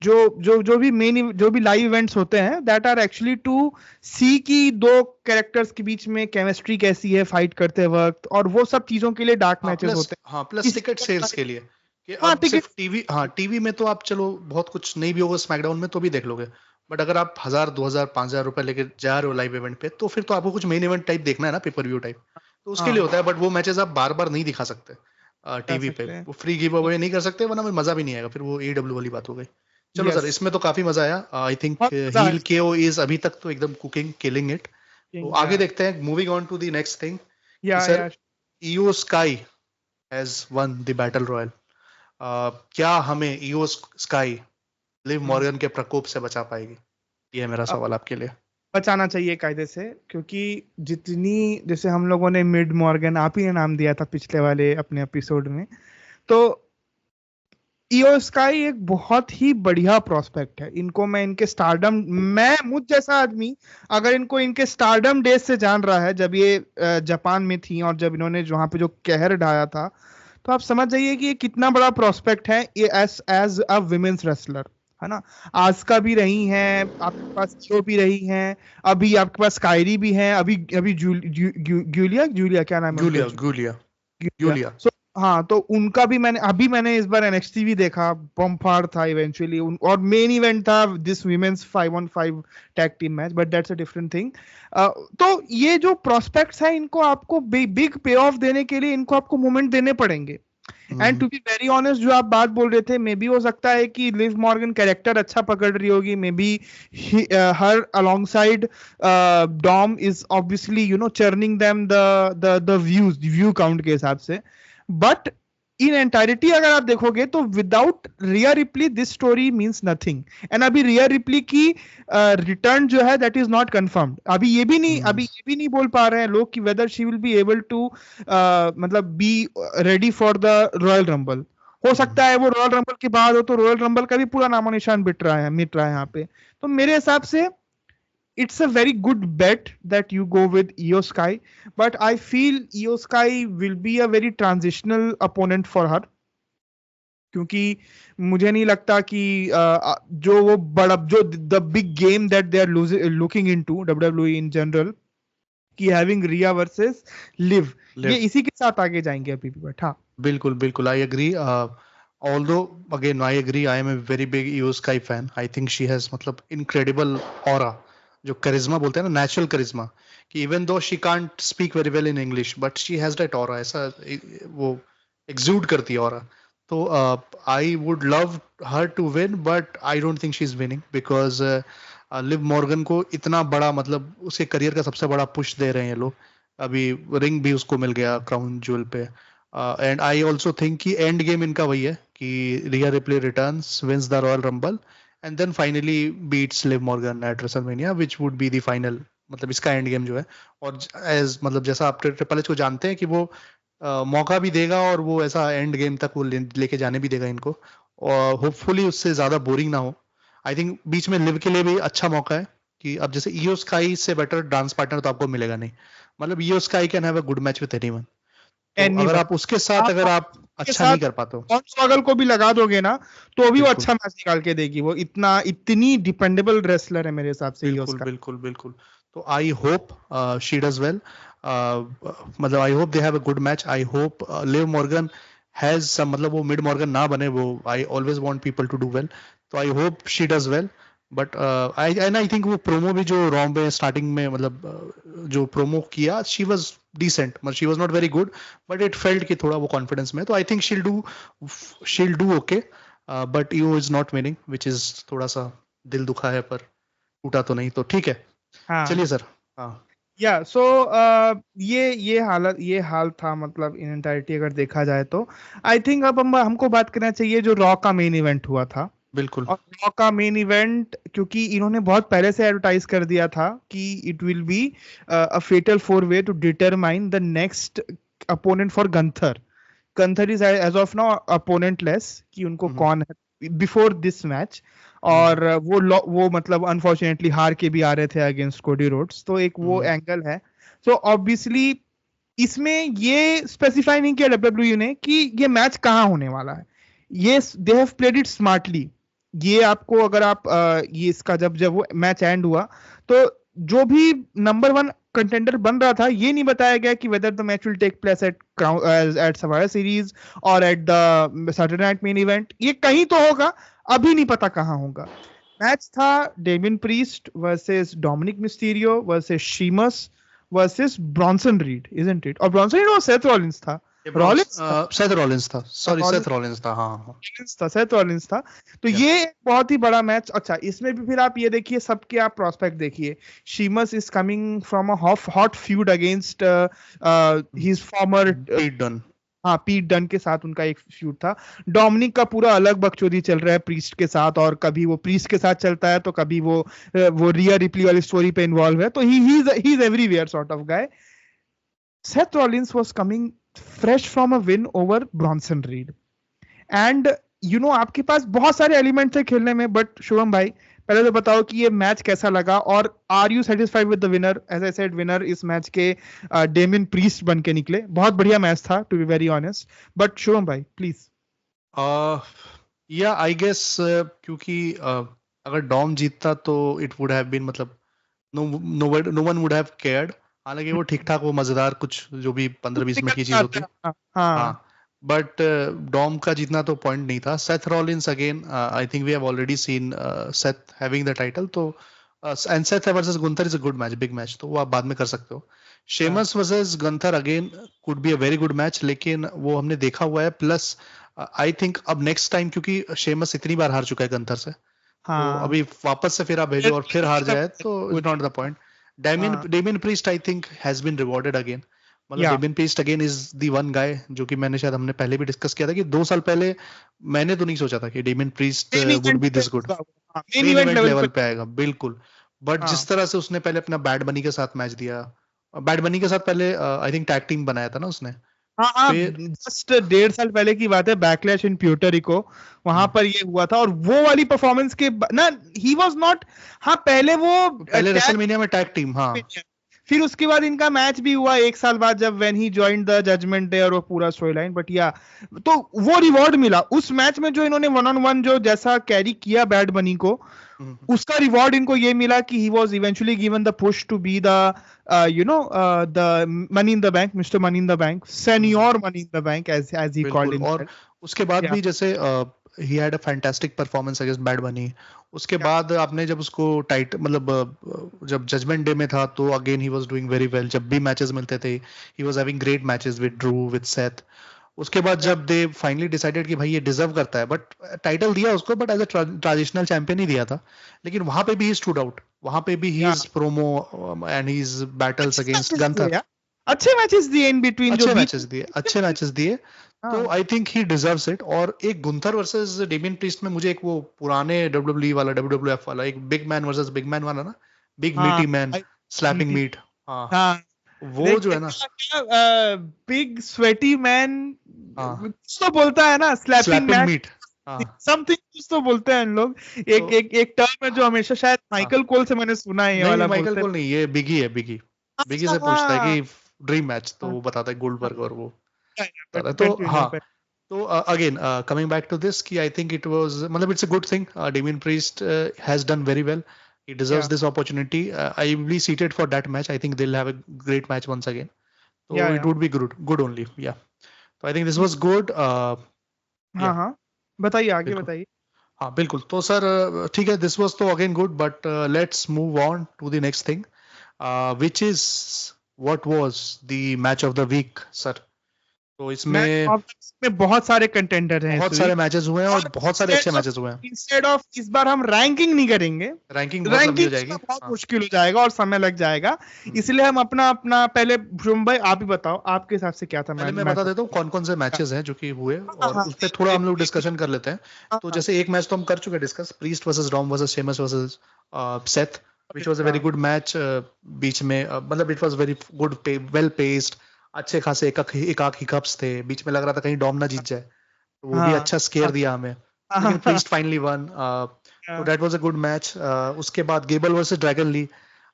जो भी लाइव इवेंट्स होते हैं दैट आर एक्चुअली टू सी की दो कैरेक्टर्स के बीच में केमिस्ट्री कैसी है फाइट करते वक्त, और वो सब चीजों के लिए डार्क मैचेस होते हैं। हाँ, प्लस टिकट सेल्स के लिए कि अब सिर्फ टीवी में तो आप चलो बहुत कुछ नहीं भी होगा स्मैकडाउन में तो भी देख लोगे, बट अगर आप 1000 2000 5000 रुपए लेके जा रहे हो लाइव इवेंट पे तो फिर तो आपको कुछ मेन इवेंट टाइप देखना है ना, पेपर व्यू टाइप, तो उसके लिए होता है। बट वो मैचेस आप बार बार नहीं दिखा सकते टीवी पे, वो फ्री गिव अवे नहीं कर सकते, वरना मजा भी नहीं आएगा, फिर वो AEW वाली बात हो गई। चलो सर, इसमें तो काफी मजा आया। आई थिंक हील केओ इज अभी तक तो एकदम कुकिंग, किलिंग इट। तो आगे देखते हैं, moving on to the next thing. Sir, Iyo Sky has won the battle royal. क्या हमें ईओ स्काई लिव मॉर्गन के प्रकोप से बचा पाएगी? ये है मेरा सवाल आपके लिए। बचाना चाहिए कायदे से, क्योंकि जितनी, जैसे हम लोगों ने मिड मॉर्गन, आप ही ने नाम दिया था पिछले वाले अपने एपिसोड में, तो ईओ स्काई एक बहुत ही बढ़िया प्रोस्पेक्ट है। इनको मैं इनके स्टारडम, मुझ जैसा आदमी अगर इनके स्टारडम डेज से जान रहा है, जब ये जापान में थी और जब इन्होंने वहां पे जो कहर ढाया था, तो आप समझ जाइए कि ये कितना बड़ा प्रोस्पेक्ट है ये एज अ विमेन्स रेसलर, है ना। आस्का भी रही हैं, आपके पास ईओ भी रही हैं, अभी आपके पास कायरी भी हैं, अभी जूलिया क्या नाम है? जूलिया। हाँ, तो उनका भी मैंने इस बार NXT भी देखा, बम्फार था इवेंचुअली, और मेन इवेंट था this women's 5-on-5 tag team match, but that's a different thing. तो ये जो प्रोस्पेक्ट्स है, इनको आपको बिग पे ऑफ देने के लिए इनको आपको मोमेंट देने पड़ेंगे। And to be very honest, जो आप बात बोल रहे थे, मे बी हो सकता है कि लिव मॉर्गन कैरेक्टर अच्छा पकड़ रही होगी, maybe her alongside Dom is obviously churning them the view count के हिसाब से, बट इन एंटायरिटी अगर आप देखोगे तो without Riya replay this story means nothing. And अभी रिया रिप्ली की रिटर्न जो है दैट इज नॉट कंफर्म्ड। अभी ये भी नहीं बोल पा रहे हैं लोग कि whether she will be able to मतलब be ready for the Royal Rumble. हो सकता है वो रॉयल रंबल के बाद हो, तो रॉयल रंबल का भी पूरा नामो निशान मिट रहा है यहाँ पे। तो मेरे हिसाब से it's a very good bet that you go with Io Sky, but I feel Io Sky will be a very transitional opponent for her, क्योंकि मुझे नहीं लगता कि जो वो बड़ा जो the big game that they are looking into WWE in general कि having Rhea versus Liv, ये इसी के साथ आगे जाएंगे अभी भी। बट हाँ, बिल्कुल I agree. Although again I agree, I am a very big Io Sky fan. I think she has मतलब incredible aura, जो करिश्मा बोलते हैं ना, नेचुरल करिश्मा, कि even though she can't speak very well in English but she has that aura, ऐसा वो exude करती है ऑरा। तो I would love her to win, but I don't think she is winning because Liv Morgan को इतना बड़ा मतलब उसके करियर का सबसे बड़ा पुश दे रहे हैं लोग। अभी रिंग भी उसको मिल गया क्राउन ज्वेल पे, एंड आई ऑल्सो थिंक कि एंड गेम इनका वही है कि Rhea Ripley returns, wins the Royal Rumble and then finally beats Liv Morgan at WrestleMania, which would be the final, मतलब इसका एंड गेम जो है। और as मतलब जैसा आप ट्रिपल एच को जानते हैं कि वो मौका भी देगा और वो ऐसा एंड गेम तक वो लेके जाने भी देगा इनको, और होपफुली उससे ज्यादा बोरिंग ना हो। आई थिंक बीच में लिव के लिए भी अच्छा मौका है कि अब जैसे ईओ स्काई से बेटर डांस पार्टनर तो आपको मिलेगा नहीं, मतलब Iyo Sky can have a good match with anyone, तो अगर एनीवन आप उसके साथ अगर आप के अच्छा साथ नहीं कर पाते हो, स्वागल को भी लगा दोगे ना तो भी वो बिल्कुल अच्छा मैच निकाल के देगी। वो इतनी डिपेंडेबल रेसलर है मेरे हिसाब से ये बिल्कुल उसका। बिल्कुल बिल्कुल। तो I hope she does well, मतलब I hope they have a good match, I hope Liv Morgan has some, मतलब वो मिड मॉर्गन ना बने, वो I always want people to do well, तो I hope she does well. But I think वो promo भी जो ROM में स्टार्टिंग में, मतलब जो प्रोमो किया, शी वाज डिसेंट, मतलब she was not very good, but it felt कि थोड़ा वो कॉन्फिडेंस में, तो I think she'll do okay, but Iyo is not winning, which is थोड़ा सा दिल दुखा है, पर टूटा तो नहीं, तो ठीक है। हाँ चलिए सर। हाँ या सो ये हाल था, मतलब इन एंटायरिटी अगर देखा जाए तो आई थिंक अब हमको बात करना चाहिए जो रॉ का मेन इवेंट हुआ था। बिल्कुल। और रॉ का मेन इवेंट क्योंकि इन्होंने बहुत पहले से एडवर्टाइज कर दिया था कि it will be a fatal four way to determine the next opponent for Gunther. Gunther is as of now opponentless कि उनको हम्म, कौन है बिफोर दिस मैच। हम्म, और वो मतलब अनफॉर्चुनेटली हार के भी आ रहे थे अगेंस्ट कोडी रोड्स, तो एक वो हम्म, एंगल है। सो ऑब्वियसली इसमें ये स्पेसिफाई नहीं किया डब्ल्यूडब्ल्यू ने कि ये मैच कहाँ होने वाला है। ये they have played it smartly. ये आपको अगर आप ये इसका जब जब वो मैच एंड हुआ तो जो भी नंबर वन कंटेंडर बन रहा था ये नहीं बताया गया कि whether the match will take place at at Survivor Series और at the Saturday Night Main Event. ये कहीं तो होगा, अभी नहीं पता कहाँ होगा। मैच था Damian Priest versus Dominik Mysterio versus Sheamus versus Bronson Reed, isn't it? और ब्रॉन्सन रीड और सेथ रॉलिंस था। रॉलिंस था, सेथ रॉलिंस था, सॉरी रॉलिंस सेथ रॉलिंस था, हाँ हाँ। था, सेथ रॉलिंस था। तो या ये एक बहुत ही बड़ा मैच। अच्छा, इसमें भी फिर आप ये देखिए, सबके आप प्रोस्पेक्ट देखिए। Sheamus is coming from a hot feud against his former, Pete Dunne. हाँ, पीट डन के साथ उनका एक फ्यूड था। डोमिनिक का पूरा अलग बकचोदी चल रहा है प्रीस्ट के साथ, और कभी वो प्रीस्ट के साथ चलता है तो कभी वो रिया रिप्ली वाली स्टोरी पे इन्वॉल्व है, तो he is everywhere sort of guy. Seth Rollins was coming fresh from a win over Bronson read, and आपके पास बहुत सारे एलिमेंट्स है खेलने में। बट शुभम भाई, पहले तो बताओ कि ये मैच कैसा लगा, और are you satisfied with the winner? As I said, winner इस मैच के डेमियन प्रीस्ट बन के निकले। बहुत बढ़िया मैच था to be very honest. But Shubham भाई प्लीज। या आई गेस, क्योंकि अगर डॉम जीतता तो इट वुड हैव बीन, मतलब no no one would have cared, हालांकि वो ठीक ठाक, वो मजेदार कुछ जो भी 15-20 मिनट की चीज होती। हाँ हाँ, हाँ बट डॉम का जीतना तो पॉइंट नहीं था। Seth Rollins again, I think we have already seen Seth having the title, तो and Seth versus Gunther is a good match, big match, तो वो आप बाद में कर सकते हो। हाँ Sheamus versus Gunther again could be a very good match, लेकिन वो हमने देखा हुआ है, प्लस आई थिंक अब नेक्स्ट टाइम, क्योंकि शेमस इतनी बार हार चुका है गुंथर से, तो हाँ अभी वापस से फिर आप भेजो और फिर हार जाए तो it's not the point. Damian हाँ Damian Priest I think has been rewarded again, मतलब yeah Damian Priest again is the one guy, जो कि मैंने शायद, हमने पहले भी डिस्कस किया था कि 2 साल पहले मैंने तो नहीं सोचा था कि Damian Priest main would event be पे दिस गुड, होगा वो। हाँ, main main event event level level पे। पे आएगा, बिल्कुल। बट हाँ जिस तरह से उसने पहले अपना बैड बनी के साथ मैच दिया, बैड बनी के साथ पहले आई थिंक टैग टीम बनाया था ना उसने, हाँ हाँ, फिर जस्ट 1.5 साल पहले की बात है, बैकलैश इन प्यूर्टोरिको, वहां हम्म, पर ये हुआ था। और वो वाली परफॉर्मेंस के ना, ही वाज नॉट, हाँ पहले वो पहले टैग, रेसलमेनिया में टैग टीम, हाँ। फिर उसके बाद इनका मैच भी हुआ 1 साल बाद जब when he joined the Judgment Day, और वो पूरा स्टोरी लाइन। बट या, तो वो रिवॉर्ड मिला उस मैच में जो इन्होंने वन ऑन वन जो जैसा कैरी किया बैड बनी को, हम्म, उसका रिवॉर्ड इनको ये मिला कि he was eventually given the push to be the the money in the bank, mister money in the bank, hmm, senior money in the bank, as he called बिल्कुल। और हिमसेल्फ। उसके बाद या भी जैसे he had a fantastic performance against Bad Bunny, उसके या बाद आपने जब उसको टाइट, मतलब जब जजमेंट डे में था, तो again he was doing very well, जब भी मैचेस मिलते थे he was having great matches with Drew, with Seth. उसके बाद या जब दे फाइनली डिसाइडेड कि भाई ये डिजर्व करता है, बट टाइटल दिया उसको, but as a transitional champion ही दिया था, लेकिन वहां पे भी ही स्टूड आउट, वहां पे भी ही या is Promos and he is battles अच्छे अगेंस्ट मैचेस दिए गंथर, यार, अच्छे मैचेस दिए इन बिटवीन जो अच्छे बीच मैचेस दिए, अच्छे मैचेस दिए। तो हाँ I think he deserves it. और एक गुंथर वर्सेस डेमियन प्रीस्ट में मुझे एक वो पुराने डब्ल्यूडब्ल्यूई वाला, डब्ल्यूडब्ल्यूएफ वाला, एक big man versus big man वाला ना, बिग हाँ मीटी मैन स्लैपिंग मीट, हाँ, हाँ, वो देख जो है ना, क्या क्या बिग स्वेटी मैन, हाँ, कुछ तो बोलता है ना, स्लैपिंग स्लैपिंग मैन। मीट, हाँ समथिंग कुछ तो बोलते हैं इन लोग। तो एक टर्म है जो हमेशा शायद हाँ माइकल कोल से मैंने सुना है, ये नहीं वाला माइकल बोलते हैं। कोल नहीं, ये बिगी है, बिगी। बिगी अच्छा से पूछता है हाँ कि ड्रीम मैच, तो हाँ वो बताता है गोल्डबर्ग और वो बताता है। तो कंटिन्यू हाँ, तो again coming back to this कि आई थिंक इट वाज मतलब it's a good thing, Damian Priest has done very well, he deserves या this opportunity. I will be seated for that match. I think they'll have a great match once again. So it या would be good only. Yeah. So I think this was good. हाँ Yeah, हाँ, बताइए आगे बिल्कुल। बताइए। हाँ बिल्कुल, तो सर ठीक है, दिस वाज तो again good, but let's move on to the next thing, which is what was the match of the week, sir. तो मैच इसमें ऑफ में बहुत सारे कंटेंडर हैं इस बहुत सारे वीक। मैचेस हुए हैं और और बहुत सारे अच्छे मैचेस हुए हैं। इंस्टेड ऑफ इस बार हम रैंकिंग नहीं करेंगे, रैंकिंग बहुत लंबी हो रैंकिंग जाएगी। बहुत हाँ। मुश्किल हो जाएगा और समय लग जाएगा। इसलिए हम अपना अपना पहले, शुभम भाई आप ही बताओ आपके हिसाब से क्या था पहले मैं बता मैच। देता हूँ कौन कौन से मैचेस हैं जो कि हुए, हाँ और हाँ उस पर थोड़ा हम लोग एक- डिस्कशन कर लेते हैं। हाँ तो हाँ जैसे एक मैच तो हम कर चुके हैं discuss, Priest versus Dom versus Sheamus versus Seth, which was a very हाँ गुड मैच। बीच में मतलब it was very good, well paced, अच्छे खासे एक आख हिकअप्स थे, बीच में लग रहा था कहीं डॉम ना जीत जाए, तो वो भी हाँ अच्छा स्केयर दिया हमें, लेकिन हाँ प्रीस्ट फाइनली वन। तो that was a good match. उसके बाद Gable versus Dragon Lee,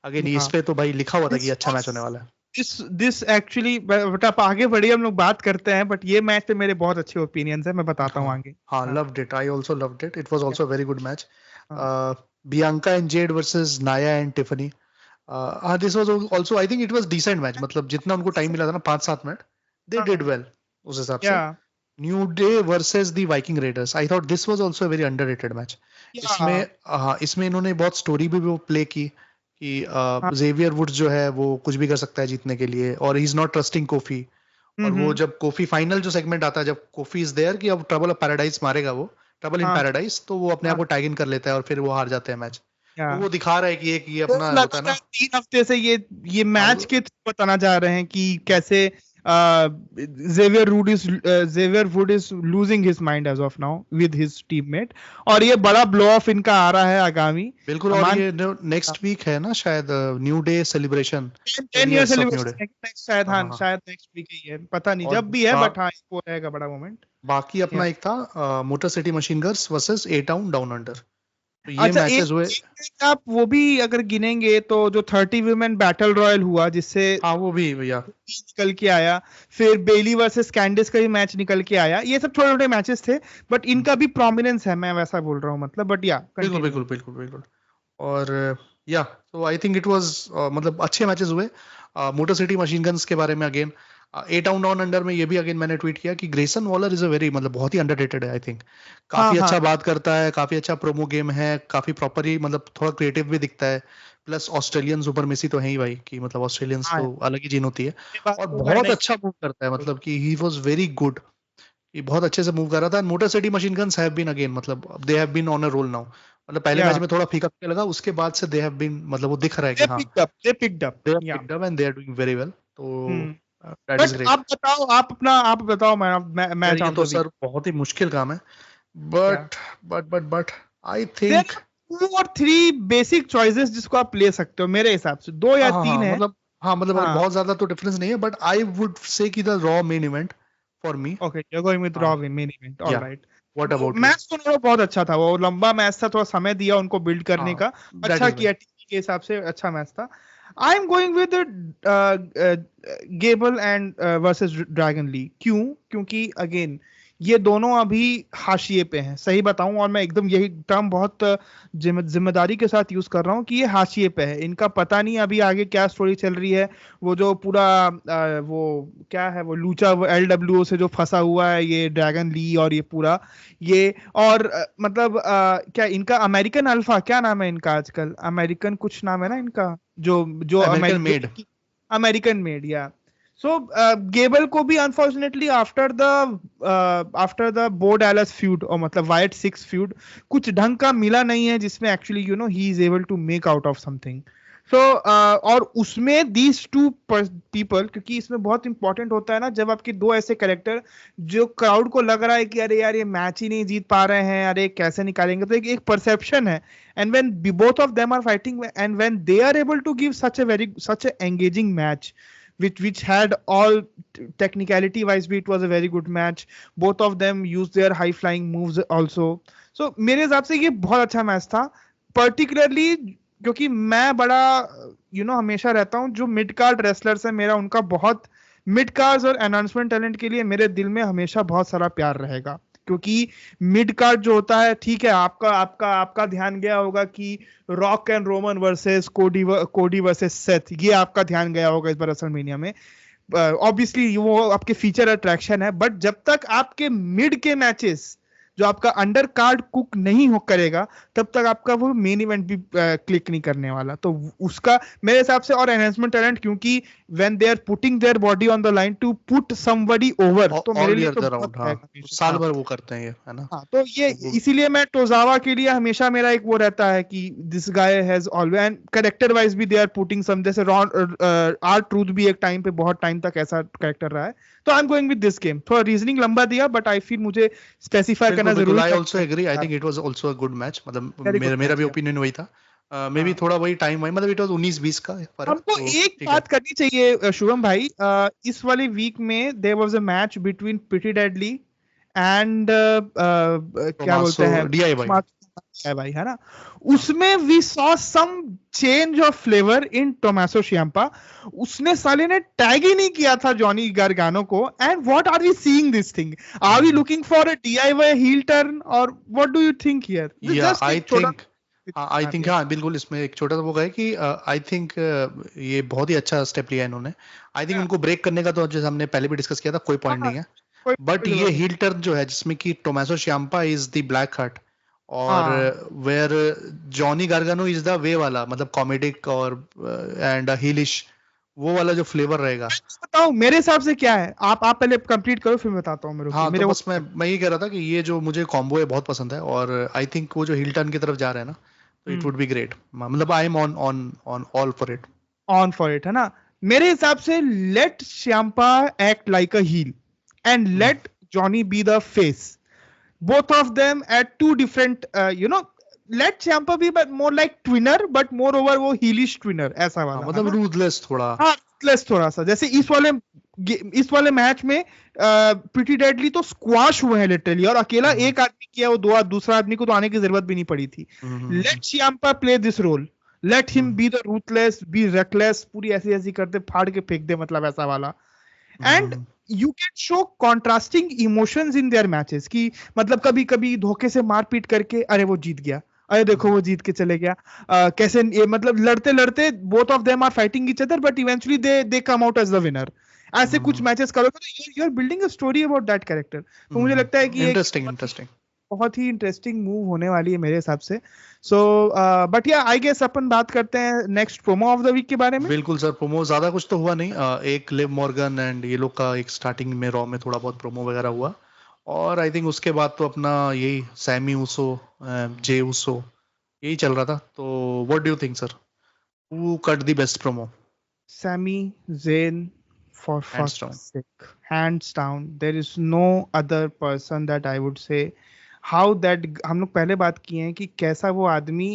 again इस हाँ। पे तो भाई लिखा हुआ था कि दिस अच्छा मैच होने वाला है। दिस एक्चुअली, बट आप आगे बढ़िए, हम लोग बात करते हैं, बट ये मैच पे मेरे बहुत अच्छे ओपिनियंस है, मैं बताता हूँ हाँ आगे। हाँ, हाँ loved it. I also loved it. It was yeah, also a very good match. हाँ Bianca and Jade versus Naya and Tiffany. This was also, I think it was decent match. मतलब जितना उनको टाइम मिला था ना, 5-7 minute, they did well उस हिसाब से। या new day versus the Viking readers, I thought this was also a very underrated match. इसमें या हाँ, इसमें इन्होंने बहुत स्टोरी भी वो प्ले की कि हाँ जेवियर वुड्स जो है वो कुछ भी कर सकता है जीतने के लिए, और ही इज नॉट ट्रस्टिंग कोफी। और वो हम्म। जब कोफी फाइनल जो सेगमेंट आता है, जब कोफी इज देयर कि अब ट्रबल ऑफ पैराडाइज मारेगा वो, ट्रबल इन हाँ पैराडाइज, तो वो अपने आप हाँ को टैग इन कर लेता है और फिर वो हार जाते हैं मैच। या तो वो दिखा रहा है कि एक ये तो अपना होता है लगातार ना। 3 हफ्ते से ये हाँ मैच के थ्रू बताना चाह रहे हैं कि कैसे Xavier Wood is losing his mind as of now with his teammate, और ये बड़ा ब्लो ऑफ इनका आ रहा है आगामी। बिल्कुल, और मान ये नेक्स्ट वीक है ना शायद, new day celebration, 10 ten year years of new day. Celebration है नेक्स्ट, शायद हाँ हाँ हाँ हाँ। शायद नेक्स्ट वीक ही है, पता नहीं और जब भी है, बा, बट हाँ वो रहेगा बड़ा मोमेंट। बाकी अपना एक था Motor City machine girls versus A town down under, तो ये अच्छा मैचेस हुए। एक आप वो भी अगर गिनेंगे तो जो 30 वुमेन बैटल रॉयल हुआ जिससे हाँ वो भी भैया। निकल के आया, फिर बेली वर्सेस कैंडिस का भी मैच निकल के आया, ये सब छोटे छोटे मैचेस थे, बट इनका भी प्रोमिनेंस है, मैं वैसा बोल रहा हूँ मतलब, बट या बिल्कुल कंटिन्यू। बिल्कुल बिल्कुल बिल्कुल। और या तो आई थिंक इट वाज मतलब अच्छे मैचेस हुए। मोटर सिटी मशीन गन्स के बारे में अगेन, ए टाउन डाउन अंडर में ये भी अगेन मैंने ट्वीट किया कि Grayson Waller is a very मतलब बहुत ही अंडररेटेड है, आई थिंक। हाँ काफी हाँ अच्छा बात करता है, काफी अच्छा प्रोमो गेम है, काफी प्रॉपर ही मतलब थोड़ा क्रिएटिव भी दिखता है। प्लस ऑस्ट्रेलियन सुपरमेसी तो है ही भाई, कि मतलब ऑस्ट्रेलियंस हाँ, तो अलग ही जीन होती है। ये बात और तो मैं बहुत नहीं। अच्छा मूव करता है, मतलब कि ही वाज वेरी गुड, ये बहुत अच्छे से मूव कर रहा था। Motor City Machine Guns have been again मतलब they have been on a roll now. मतलब पहले मैच या में थोड़ा फीका फीका लगा, उसके बाद से दे हैव बीन मतलब वो दिख रहा है कि हाँ, they picked up they have yeah. Picked up and they are doing very well, तो हम्म। That is but great. आप बताओ यार मैच ये ऑफ तो द वीक। सर बहुत ही मुश्किल काम है, या but but I there think. आर 2 और 3 बेसिक चॉइसेस जिसको आप ले सकते हो, मेरे हिसाब से 2 या 3 है। हाँ मतलब अगर हाँ बहुत ज्यादा तो डिफरेंस नहीं है, बट आई वुड से कि the Raw main event for me. Okay, you are going with हाँ। रॉ मेन इवेंट, या alright. What about you? Match तो उन्होंने बहुत अच्छा था, वो लंबा मैच था, थोड़ा समय दिया उनको बिल्ड करने हाँ, का, दैट अच्छा इज किया टीम के हिसाब से, अच्छा मैच था। I am going with Gable and versus Dragon Lee. क्यों? क्योंकि अगेन ये दोनों अभी हाशिए पे हैं, सही बताऊं, और मैं एकदम यही टर्म बहुत जिम्मेदारी के साथ यूज कर रहा हूँ कि ये हाशिए पे है, इनका पता नहीं अभी आगे क्या स्टोरी चल रही है। वो जो पूरा वो क्या है, वो लूचा LWO से जो फंसा हुआ है ये ड्रैगन ली, और ये पूरा ये, और मतलब क्या इनका अमेरिकन अल्फा, क्या नाम है इनका आजकल, अमेरिकन कुछ नाम है ना इनका, जो जो अमेरिकन जो मेड। अमेरिकन मेड या। सो गेबल को भी अनफॉर्चुनेटली आफ्टर द बो डैलस फ्यूड, और मतलब वाइट 6 फ्यूड, कुछ ढंग का मिला नहीं है जिसमें actually he is able to make out of something. So और उसमें दीज टू पीपल, क्योंकि इसमें बहुत इंपॉर्टेंट होता है ना जब आपके दो ऐसे कैरेक्टर जो क्राउड को लग रहा है कि अरे यार ये मैच ही नहीं जीत पा रहे हैं, अरे कैसे निकालेंगे, तो एक परसेप्शन है। And when both of them are fighting and when they are able to give such a engaging match, which had all technicality wise भी it was a very good match. Both of them used their high flying moves also. So मेरे हिसाब से ये बहुत अच्छा match था, particularly क्योंकि मैं बड़ा हमेशा रहता हूँ जो मिड कार्ड रेसलर्स है, मेरा उनका बहुत मिड कार्ड्स और अनाउंसमेंट टैलेंट के लिए मेरे दिल में हमेशा बहुत सारा प्यार रहेगा, क्योंकि मिड कार्ड जो होता है, ठीक है, आपका आपका आपका ध्यान गया होगा कि रॉक एंड रोमन वर्सेस कोडी वर्सेस सेथ, ये आपका ध्यान गया होगा इस बार रेसलमेनिया में। ऑब्वियसली वो आपके फीचर अट्रैक्शन है, बट जब तक आपके मिड के मैचेस जो आपका अंडर कार्ड कुक नहीं हो करेगा, तब तक आपका वो मेन इवेंट भी क्लिक नहीं करने वाला। तो उसका मेरे हिसाब से, और एनहांसमेंट टैलेंट, क्योंकि when they are putting their body on the line to put somebody over, तो मेरे लिए तो साल भर वो करते हैं ये, है ना। हाँ, तो ये इसीलिए मैं टोजावा के लिए हमेशा मेरा एक वो रहता है कि this guy has always, and character wise भी दे आर पुटिंग सम, जैसे आर ट्रूथ भी एक टाइम पे बहुत टाइम तक ऐसा कैरेक्टर रहा है। तो I am going with this game. थोड़ा रीजनिंग लंबा दिया, बट आई फील मुझे स्पेसिफाई करना जरूरी है। I also agree, I think it was also a good match, मतलब मेरा भी ओपिनियन वही था। मे बी थोड़ा वही टाइम है, मतलब इट वाज 19-20 का फर्क। हमको एक बात करनी चाहिए शुभम भाई, इस वाले वीक में there was a match between Pretty Deadly and क्या बोलते हैं, DIY, है ना। उसमें we saw some change of flavour in Tommaso Ciampa. उसने साले ने टैग ही नहीं किया था जॉनी गारगानो को, and what are we seeing this thing? Are we looking for a DIY heel turn, और what do you think here? I think हाँ, बिल्कुल। इसमें एक छोटा सा वो है कि आई थिंक ये बहुत ही अच्छा स्टेप लिया इन्होंने। आई थिंक उनको ब्रेक करने का तो जैसे हमने पहले भी डिस्कस किया था, कोई पॉइंट नहीं है, बट ये हील टर्न जो है जिसमें कि Tommaso Ciampa is the black heart और where Johnny Gargano is the way वाला, मतलब कॉमेडिक और एंड हीलिश, वो वाला जो फ्लेवर रहेगा। बताओ मेरे हिसाब से क्या है, आप पहले कंप्लीट करो फिर बताता हूँ मेरे को। हाँ, तो बस मैं ये कह रहा था कि ये जो मुझे कॉम्बो है बहुत पसंद है, और आई थिंक वो जो हिल टर्न की तरफ जा रहा है ना, तो इट वुड बी ग्रेट। मतलब I am on all for it, है ना। मेरे हिसाब से let Ciampa act like a heel and let Johnny be the face, both of them at two different let Ciampa be but more like twinner, but moreover वो heelish twinner ऐसा वाला, मतलब ruthless थोड़ा। हाँ, ruthless थोड़ा सा, जैसे इस वाले मैच में प्रीटी डेडली तो स्क्वाश हुए हैं लिटरली, और अकेला एक आदमी किया, वो दूसरा आदमी को तो आने की जरूरत भी नहीं पड़ी थी। Let Ciampa play this role, let him be the ruthless, be reckless, पूरी ऐसी करते फाड़ के फेंक दे, मतलब ऐसा वाला। And you can show contrasting emotions in their matches, कि मतलब कभी कभी धोखे से मारपीट करके, अरे वो जीत गया, अरे देखो वो जीत के चले गया, कैसे ये मतलब लड़ते लड़ते both of them are fighting each other, but eventually they come out as the winner. ऐसे कुछ मैचेस करोगे तो you are building a story about that character. तो मुझे लगता है कि इंटरेस्टिंग बहुत ही इंटरेस्टिंग मूव होने वाली है मेरे हिसाब से। सो बट या आई गेस अपन बात करते हैं next promo of the week के बारे में। बिल्कुल सर, प्रोमो ज्यादा कुछ तो हुआ नहीं, एक लिव मॉर्गन एंड ये लोग का एक स्टार्टिंग में रॉ में थोड़ा बहुत प्रोमो वगैरह हुआ, और आई थिंक उसके बाद तो अपना यही सैमी ऊसो, जे ऊसो, यही चल रहा था। तो what do you think sir, who cut the best promo? Sami Zayn, for fuck's sake, hands down, there is no other person that I would say how that। हम लोग पहले बात किए हैं कि कैसा वो आदमी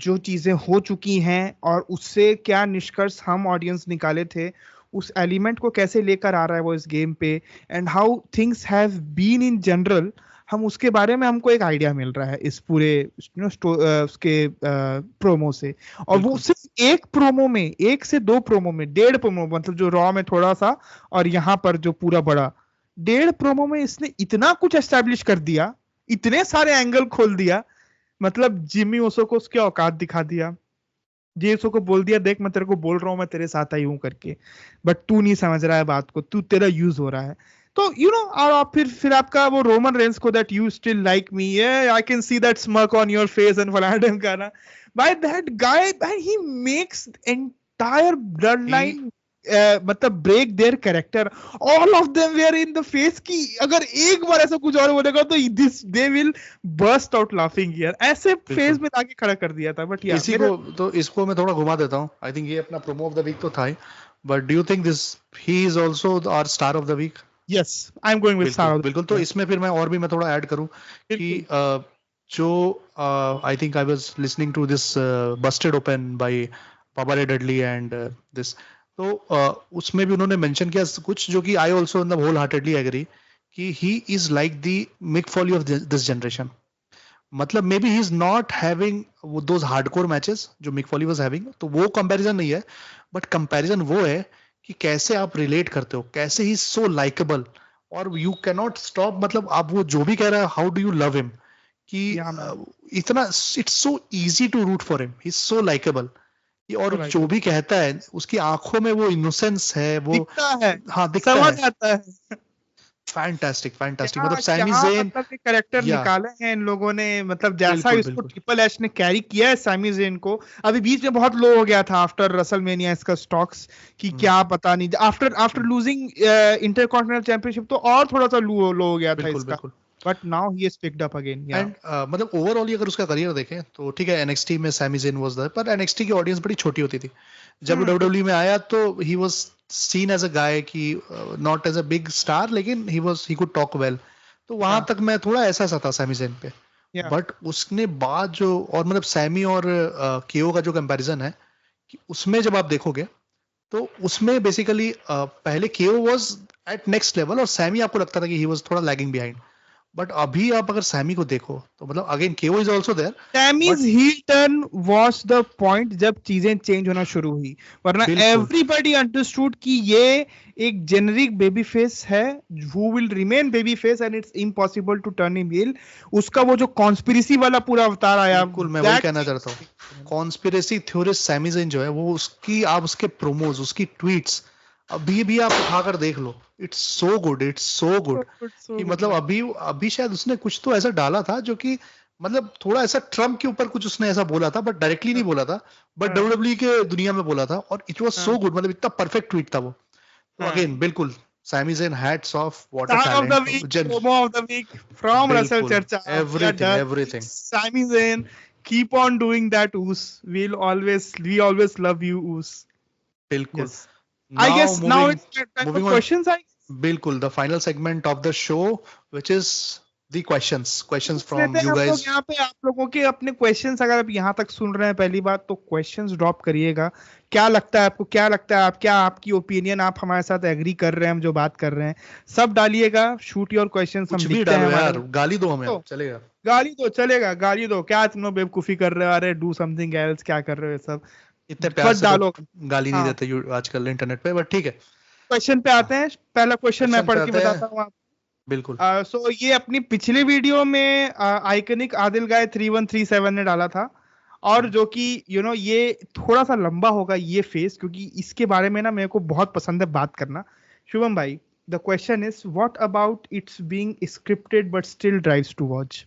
जो चीजें हो चुकी हैं और उससे क्या निष्कर्ष हम ऑडियंस निकाले थे, उस एलिमेंट को कैसे लेकर आ रहा है वो इस गेम पे, and how things have been in general, हम उसके बारे में हमको एक आइडिया मिल रहा है इस पूरे उसके प्रोमो से। और वो सिर्फ एक प्रोमो में, एक से दो प्रोमो में, 1.5 प्रोमो, मतलब जो रॉ में थोड़ा सा और यहाँ पर जो पूरा बड़ा 1.5 प्रोमो में इसने इतना कुछ एस्टेब्लिश कर दिया, इतने सारे एंगल खोल दिया, मतलब जिमी ओसो को उसके औकात दिखा दिया, जेसो को बोल दिया देख मैं तेरे को बोल रहा हूँ, मैं तेरे साथ आई हूँ करके, बट तू नहीं समझ रहा है बात को, तू तेरा यूज हो रहा है। तो और आप फिर आपका वो रोमन रेंस को that you still like me, I can see that smirk on your face and फलाना गाना, by that guy, he makes entire bloodline मतलब break their character, all of them where in the face, की अगर एक बार ऐसा कुछ और बोलेगा तो this they will burst out laughing here, ऐसे फेस में आके खड़ा कर दिया था। बट इसी को तो इसको मैं थोड़ा घुमा देता हूँ। आई थिंक ये अपना प्रोमो ऑफ द वीक तो था ही, but do you think this he is also our star of the week? Yes, I am going with star. बिल्कुल। तो इसमें फिर मैं थोड़ा ऐड करूं कि जो I think I was listening to this Busted Open by papa Ray Dudley and this, तो उसमें भी उन्होंने मेंशन किया कुछ जो कि आई ऑल्सो मतलब होल हार्टेडली एग्री कि he is like the Mick Foley of this generation. मतलब maybe he is not having those hardcore matches जो मिक फॉली वाज हैविंग, तो वो कंपैरिजन नहीं है, बट कंपैरिजन वो है कि कैसे आप रिलेट करते हो, कैसे ही सो लाइकेबल और यू कैन नॉट स्टॉप. मतलब आप वो जो भी कह रहा है, how do you love him कि या मैन, इतना it's so easy to root for him, he is so likeable. और तो जो लाइक भी कहता है उसकी आंखों में वो इनोसेंस है, वो दिखता है, हाँ दिखता समझ है. आता है। Fantastic fantastic. क्या मतलब सैमी क्या जेन. मतलब ये करेक्टर या निकाले हैं इन लोगों ने, मतलब जैसा बिल्कुल इसको बिल्कुल. ट्रिपल एच ने कैरी किया है सैमी जेन को। अभी बीच में बहुत लो हो गया था आफ्टर रसलमेनिया इसका स्टॉक्स, कि हम्म, क्या पता नहीं, after after hmm, losing intercontinental championship तो और थोड़ा सा लो हो गया था बिल्कुल इसका। बिल्कुल. But now he is picked up again या। एंड मतलब ओवरऑल अगर उसका करियर देखें तो ठीक है, एनएक्सटी में सैमी जेन वाज देयर, पर एनएक्सटी की ऑडियंस बड़ी छोटी होती थी. जब डब्ल्यूडब्ल्यूई में आया तो he was seen as a guy की, not as a big star, लेकिन ही कुड टॉक वेल. तो वहां या तक मैं थोड़ा ऐसा सा था सैमी जेन पे. या बट उसने बाद जो, और मतलब सैमी और केओ का जो कंपैरिजन है कि उसमें जब आप देखोगे तो उसमें बेसिकली पहले केओ वाज एट नेक्स्ट लेवल और सैमी आपको लगता था कि ही वाज थोड़ा लैगिंग बिहाइंड. बट अभी आप अगर सैमी को देखो तो मतलब again KO is also there. Tammy's but heel turn was the point जब चीजें चेंज होना शुरू हुई, वरना बिल्कुल एवरीबॉडी अंडरस्टूड कि ये एक जेनरिक बेबी फेस है, who will remain baby face and it's impossible to turn him heel. उसका वो जो कॉन्स्पिरेसी वाला पूरा अवतार आया, बिल्कुल मैं वही that कहना चाहता हूँ. कॉन्स्पिरेसी थ्योरिस्ट सैमी ज़ेन जो है वो, उसकी आप उसके प्रोमोज, उसकी ट्वीट्स अभी भी आप उठाकर देख लो. It's so good, it's so good. so good, so कि good मतलब man. अभी अभी शायद उसने कुछ तो ऐसा डाला था जो कि मतलब थोड़ा ऐसा ट्रम्प के ऊपर कुछ उसने ऐसा बोला था, बट डायरेक्टली नहीं हाँ, बोला था, बट हाँ, डब्ल्यूडब्ल्यू के दुनिया में बोला था और इट वाज सो हाँ, गुड. मतलब इतना परफेक्ट ट्वीट था वो. तो हाँ. अगेन बिल्कुल Sami Zayn, hats off, what a Star of the talent. week, जन promo of the week from Russell बिल्कुल. Churcha. We are everything done. Everything. Sami Zayn, keep on doing that, Oos. We always love you, Oos. बिल्कुल. Yes. I Now guess now moving it's time for moving on. questions. I बिल्कुल, the final segment of the show, which is the questions पूछ from लेते हैं you हम लोग guys. यहाँ पे आप लोगों के अपने क्वेश्चंस। अगर आप यहाँ तक सुन रहे हैं पहली बात, तो क्वेश्चंस ड्रॉप करिएगा। क्या लगता है आपको, क्या लगता है, आप क्या, आपकी ओपिनियन, आप हमारे साथ एग्री कर रहे हैं हम जो बात कर रहे हैं, सब डालिएगा। शूट योर क्वेश्चंस, हम कुछ भी लिखते हैं डालो हमारे। यार, गाली दो हमें, तो चलेगा. गाली दो चलेगा, गाली दो, क्या तुम लोग बेवकूफी कर रहे हो, अरे डू समथिंग एल्स, क्या कर रहे हो ये सब, इतने प्यार बस से तो डालो। गाली नहीं हाँ, देते आजकल इंटरनेट पे, बट ठीक है. क्वेश्चन पे आते हैं। पहला क्वेश्चन मैं क्वेश्चन पे पढ़ के आते हैं. बताता हूँ। बिल्कुल. सो ये अपनी पिछली वीडियो में आइकनिक आदिल गाय 3137 ने डाला था, और जो कि ये थोड़ा सा लंबा होगा ये फेस, क्योंकि इसके बारे में ना मेरे को बहुत पसंद है बात करना। शुभम भाई, the question is what about it's being scripted but still drives to watch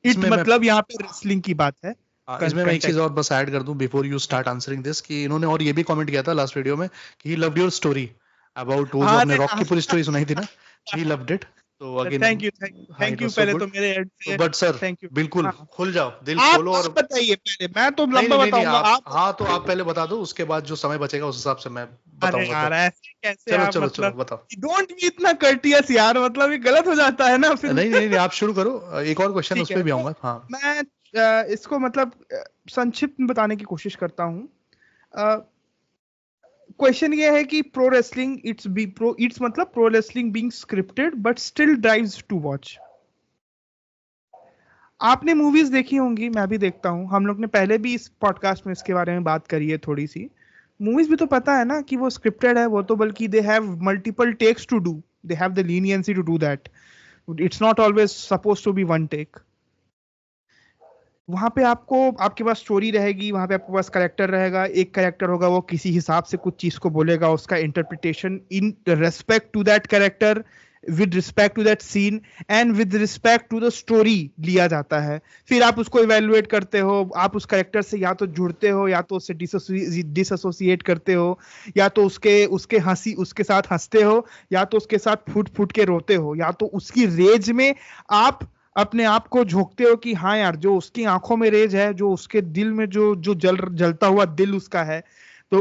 it, इसमें मैं मतलब यहाँ पे रेसलिंग की बात है। इसमें मैं एक चीज कंटेक्स्ट। और बस ऐड कर दूं before you start answering this, कि इन्होंने और ये भी कमेंट किया था लास्ट वीडियो में कि he loved your story about वो, जो आपने अरे रॉक की पूरी स्टोरी सुनाई थी ना, ही लव्ड इट. तो अगेन, थैंक यू, हाँ, it thank you was so पहले गुड. तो मेरे एंड तो से। But sir, thank you. बिल्कुल हाँ, खुल जाओ, दिल आप खोलो. और आप बताइए पहले, मैं तो नहीं लंबा नहीं नहीं नहीं, बताऊंगा आप आप। हाँ, तो आप पहले बता दो, उसके बाद जो समय बचेगा उस हिसाब से मैं अरे बताऊंगा फिर. यार, ऐसे कैसे चलो आप, चलो चलो मतलब बताओ. डोंट बी इतना कर्टियस यार, मतलब ये गलत हो जाता है ना फिर। नहीं नहीं नहीं, आप शुरू करो, एक और क्वेश्चन ठीक उस पे है, भी तो आऊंगा. हाँ. मैं इसको मतलब संक्षिप्त में बताने की कोशिश करता हूँ। क्वेश्चन ये है कि प्रो रेसलिंग इट्स मतलब pro wrestling being scripted but still drives to watch. आपने मूवीज देखी होंगी, मैं भी देखता हूँ, हम लोग ने पहले भी इस पॉडकास्ट में इसके बारे में बात करी है थोड़ी सी। मूवीज भी तो पता है ना कि वो स्क्रिप्टेड है, वो तो बल्कि they have multiple takes to do, they have the leniency to do that, it's not always suppose to be one take. वहां पे आपको, आपके पास स्टोरी रहेगी, वहां पे आपके पास करेक्टर रहेगा, एक करेक्टर होगा वो किसी हिसाब से कुछ चीज को बोलेगा, उसका interpretation in respect to that character, with respect to that scene and with respect to the story लिया जाता है। फिर आप उसको इवेलुएट करते हो, आप उस करेक्टर से या तो जुड़ते हो, या तो उससे डिसएसोसिएट करते हो, या तो उसके उसके हंसी उसके साथ हंसते हो, या तो उसके साथ फुट फुट के रोते हो, या तो उसकी रेज में आप अपने आप को झोंकते हो कि हाँ यार, जो उसकी आंखों में रेज है, जो उसके दिल में जो जो जलता हुआ दिल उसका है, तो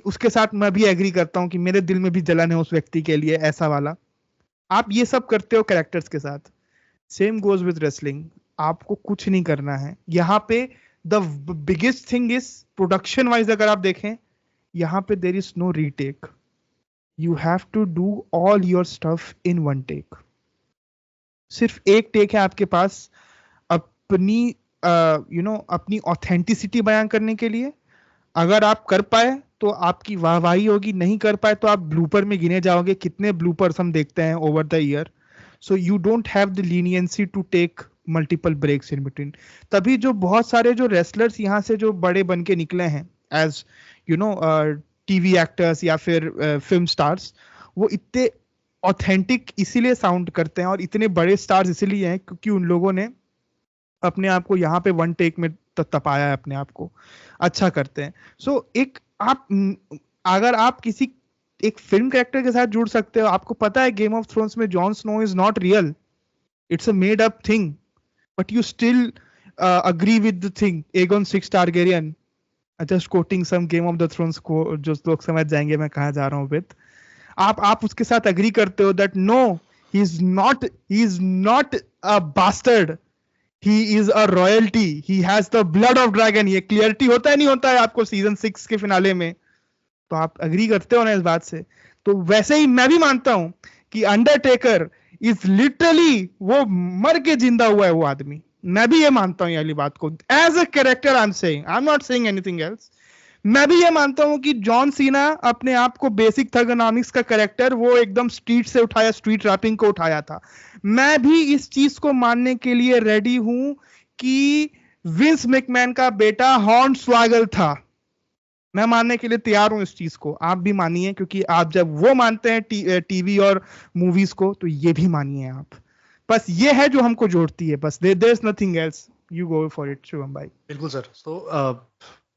उसके साथ मैं भी एग्री करता हूँ कि मेरे दिल में भी जलन है उस व्यक्ति के लिए, ऐसा वाला। आप ये सब करते हो कैरेक्टर्स के साथ। सेम गोज विद रेसलिंग, आपको कुछ नहीं करना है यहाँ पे। The biggest thing is production wise, अगर आप देखें, यहाँ पे there is no retake. You have to do all your stuff in one take. सिर्फ एक टेक है आपके पास अपनी अपनी ऑथेंटिसिटी बयान करने के लिए. अगर आप कर पाए तो आपकी वाहवाही होगी, नहीं कर पाए तो आप ब्लूपर में गिने जाओगे. कितने ब्लूपर्स हम देखते हैं over the year. So you don't have the leniency to take multiple breaks in between. तभी जो बहुत सारे जो रेसलर्स यहाँ से जो बड़े बन के निकले हैं as you know TV actors या फिर फिल्म स्टार्स, वो इतने ऑथेंटिक इसीलिए साउंड करते हैं और इतने बड़े स्टार्स इसीलिए हैं क्योंकि उन लोगों ने अपने आप को यहाँ पे वन टेक में तपाया है, अपने आप को अच्छा करते हैं. एक आप अगर आप किसी एक फिल्म कैरेक्टर के साथ जुड़ सकते हो. आपको पता है गेम ऑफ थ्रोन्स में Jon Snow is not real, it's a made up thing, but you still agree with the thing. Aegon 6 Targaryen, just quoting some Game of the Thrones को जो लोग समझ जाएंगे मैं कहाँ जा रहा हूँ विद. आप उसके साथ अग्री करते हो that no, he is not a bastard, he is a royalty, he has the blood of dragon. ये क्लियरिटी होता है नहीं होता है आपको सीजन 6 के फिनाले में. तो आप अग्री करते हो ना इस बात से. तो वैसे ही मैं भी मानता हूं कि अंडरटेकर इज लिटरली वो मर के जिंदा हुआ है वो आदमी. मैं भी ये मानता हूं ये वाली बात को. As a character I am not saying anything else. मैं भी ये मानता हूं कि जॉन सीना अपने आप को बेसिक थर्गोनॉमिक्स का कैरेक्टर वो एकदम स्ट्रीट से उठाया, स्ट्रीट रैपिंग को उठाया था. मैं भी इस चीज को मानने के लिए रेडी हूं कि विंस मैकमैन का बेटा हॉर्न स्वागल था. मैं मानने के लिए तैयार हूं इस चीज को. आप भी मानिए, क्योंकि आप जब वो मानते हैं टीवी और मूवीज को, तो ये भी मानिए आप. बस ये है जो हमको जोड़ती है. बस there is nothing else. You go for it Shubham भाई. बिल्कुल सर. तो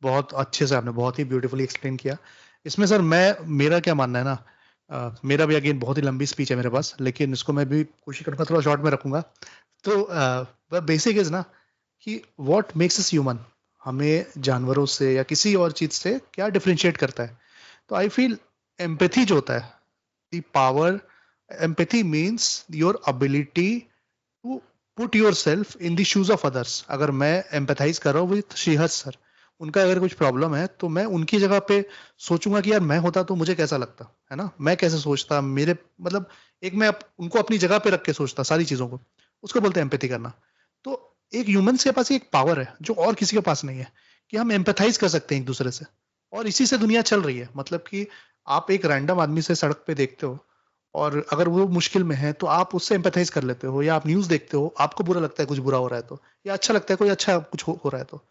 बहुत अच्छे से आपने बहुत ही ब्यूटीफुली एक्सप्लेन किया. इसमें सर मेरा क्या मानना है ना, मेरा भी अगेन बहुत ही लंबी स्पीच है मेरे पास, लेकिन इसको मैं भी कोशिश करूंगा थोड़ा शॉर्ट में रखूंगा. तो बेसिक इज ना कि व्हाट मेक्स अस ह्यूमन, हमें जानवरों से या किसी और चीज से क्या डिफरेंशिएट करता है. तो आई फील एम्पैथी जो होता है, the power, empathy means your ability to put yourself in the shoes of others. अगर मैं एम्पैथाइज कर रहा हूँ विथ श्रीहर्ष सर, उनका अगर कुछ प्रॉब्लम है तो मैं उनकी जगह पे सोचूंगा कि यार मैं होता तो मुझे कैसा लगता है ना, मैं कैसे सोचता, मेरे मतलब एक मैं उनको अपनी जगह पे रख के सोचता सारी चीजों को. उसको बोलते हैं एम्पैथी करना. तो एक ह्यूमन के पास एक पावर है जो और किसी के पास नहीं है, कि हम एम्पैथाइज कर सकते हैं एक दूसरे से. और इसी से दुनिया चल रही है. मतलब कि आप एक रैंडम आदमी से सड़क पे देखते हो और अगर वो मुश्किल में है तो आप उससे एम्पैथाइज कर लेते हो, या आप न्यूज देखते हो, आपको बुरा लगता है कुछ बुरा हो रहा है तो, या अच्छा लगता है कोई अच्छा कुछ हो रहा है तो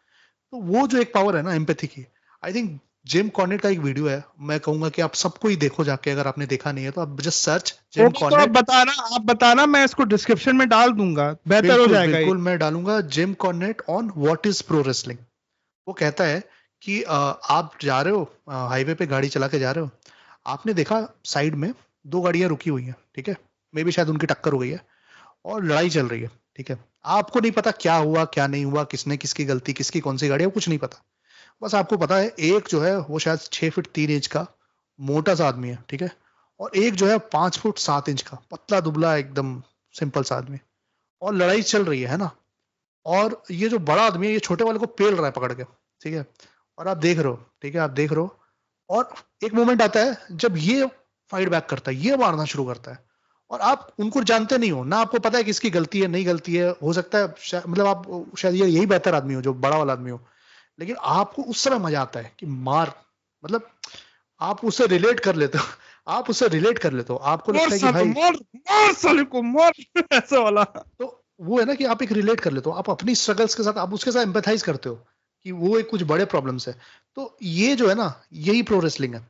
वो जो एक पावर है ना एम्पैथी की, आई थिंक जिम कॉर्नेट का एक वीडियो है, मैं कहूंगा कि आप सबको ही देखो जाके, अगर आपने देखा नहीं है तो आप जस्ट सर्च जिम तो कॉर्नेट. आप बताना, मैं इसको डिस्क्रिप्शन में डाल दूंगा, बेहतर हो बिल्कुल जाएगा ये. बिल्कुल मैं डालूंगा Jim Cornette on what is pro wrestling. वो कहता है कि आप जा रहे हो हाईवे पे, गाड़ी चला के जा रहे हो, आपने देखा साइड में 2 गाड़ियां रुकी हुई हैं, ठीक है, मे बी शायद उनकी टक्कर हो गई है और लड़ाई चल रही है, ठीक है. आपको नहीं पता क्या हुआ क्या नहीं हुआ, किसने किसकी गलती, किसकी कौन सी गाड़ी है, कुछ नहीं पता. बस आपको पता है एक जो है वो शायद 6 फीट 3 इंच का मोटा सा आदमी है, ठीक है, और एक जो है 5 फुट 7 इंच का पतला दुबला एकदम सिंपल सा आदमी, और लड़ाई चल रही है ना. और ये जो बड़ा आदमी है ये छोटे वाले को पेल रहा है पकड़ के, ठीक है, और आप देख रहे हो, ठीक है, आप देख रहे हो. और एक मोमेंट आता है जब ये फाइट बैक करता है, ये मारना शुरू करता है, और आप उनको जानते नहीं हो ना, आपको पता है किसकी गलती है नहीं गलती है, हो सकता है मतलब आप शायद यही बेहतर आदमी हो जो बड़ा वाला आदमी हो, लेकिन आपको उस समय मजा आता है कि मार, मतलब आप उससे रिलेट कर लेते हो. आप उससे रिलेट कर लेते हो, आपको लगता है कि भाई मार साले को मार ऐसा वाला. तो वो है ना कि आप एक रिलेट कर लेते हो, आप अपनी स्ट्रगल्स के साथ आप उसके साथ एम्पैथाइज करते हो कि वो एक कुछ बड़े प्रॉब्लम्स है. तो ये जो है ना यही प्रो रेसलिंग है.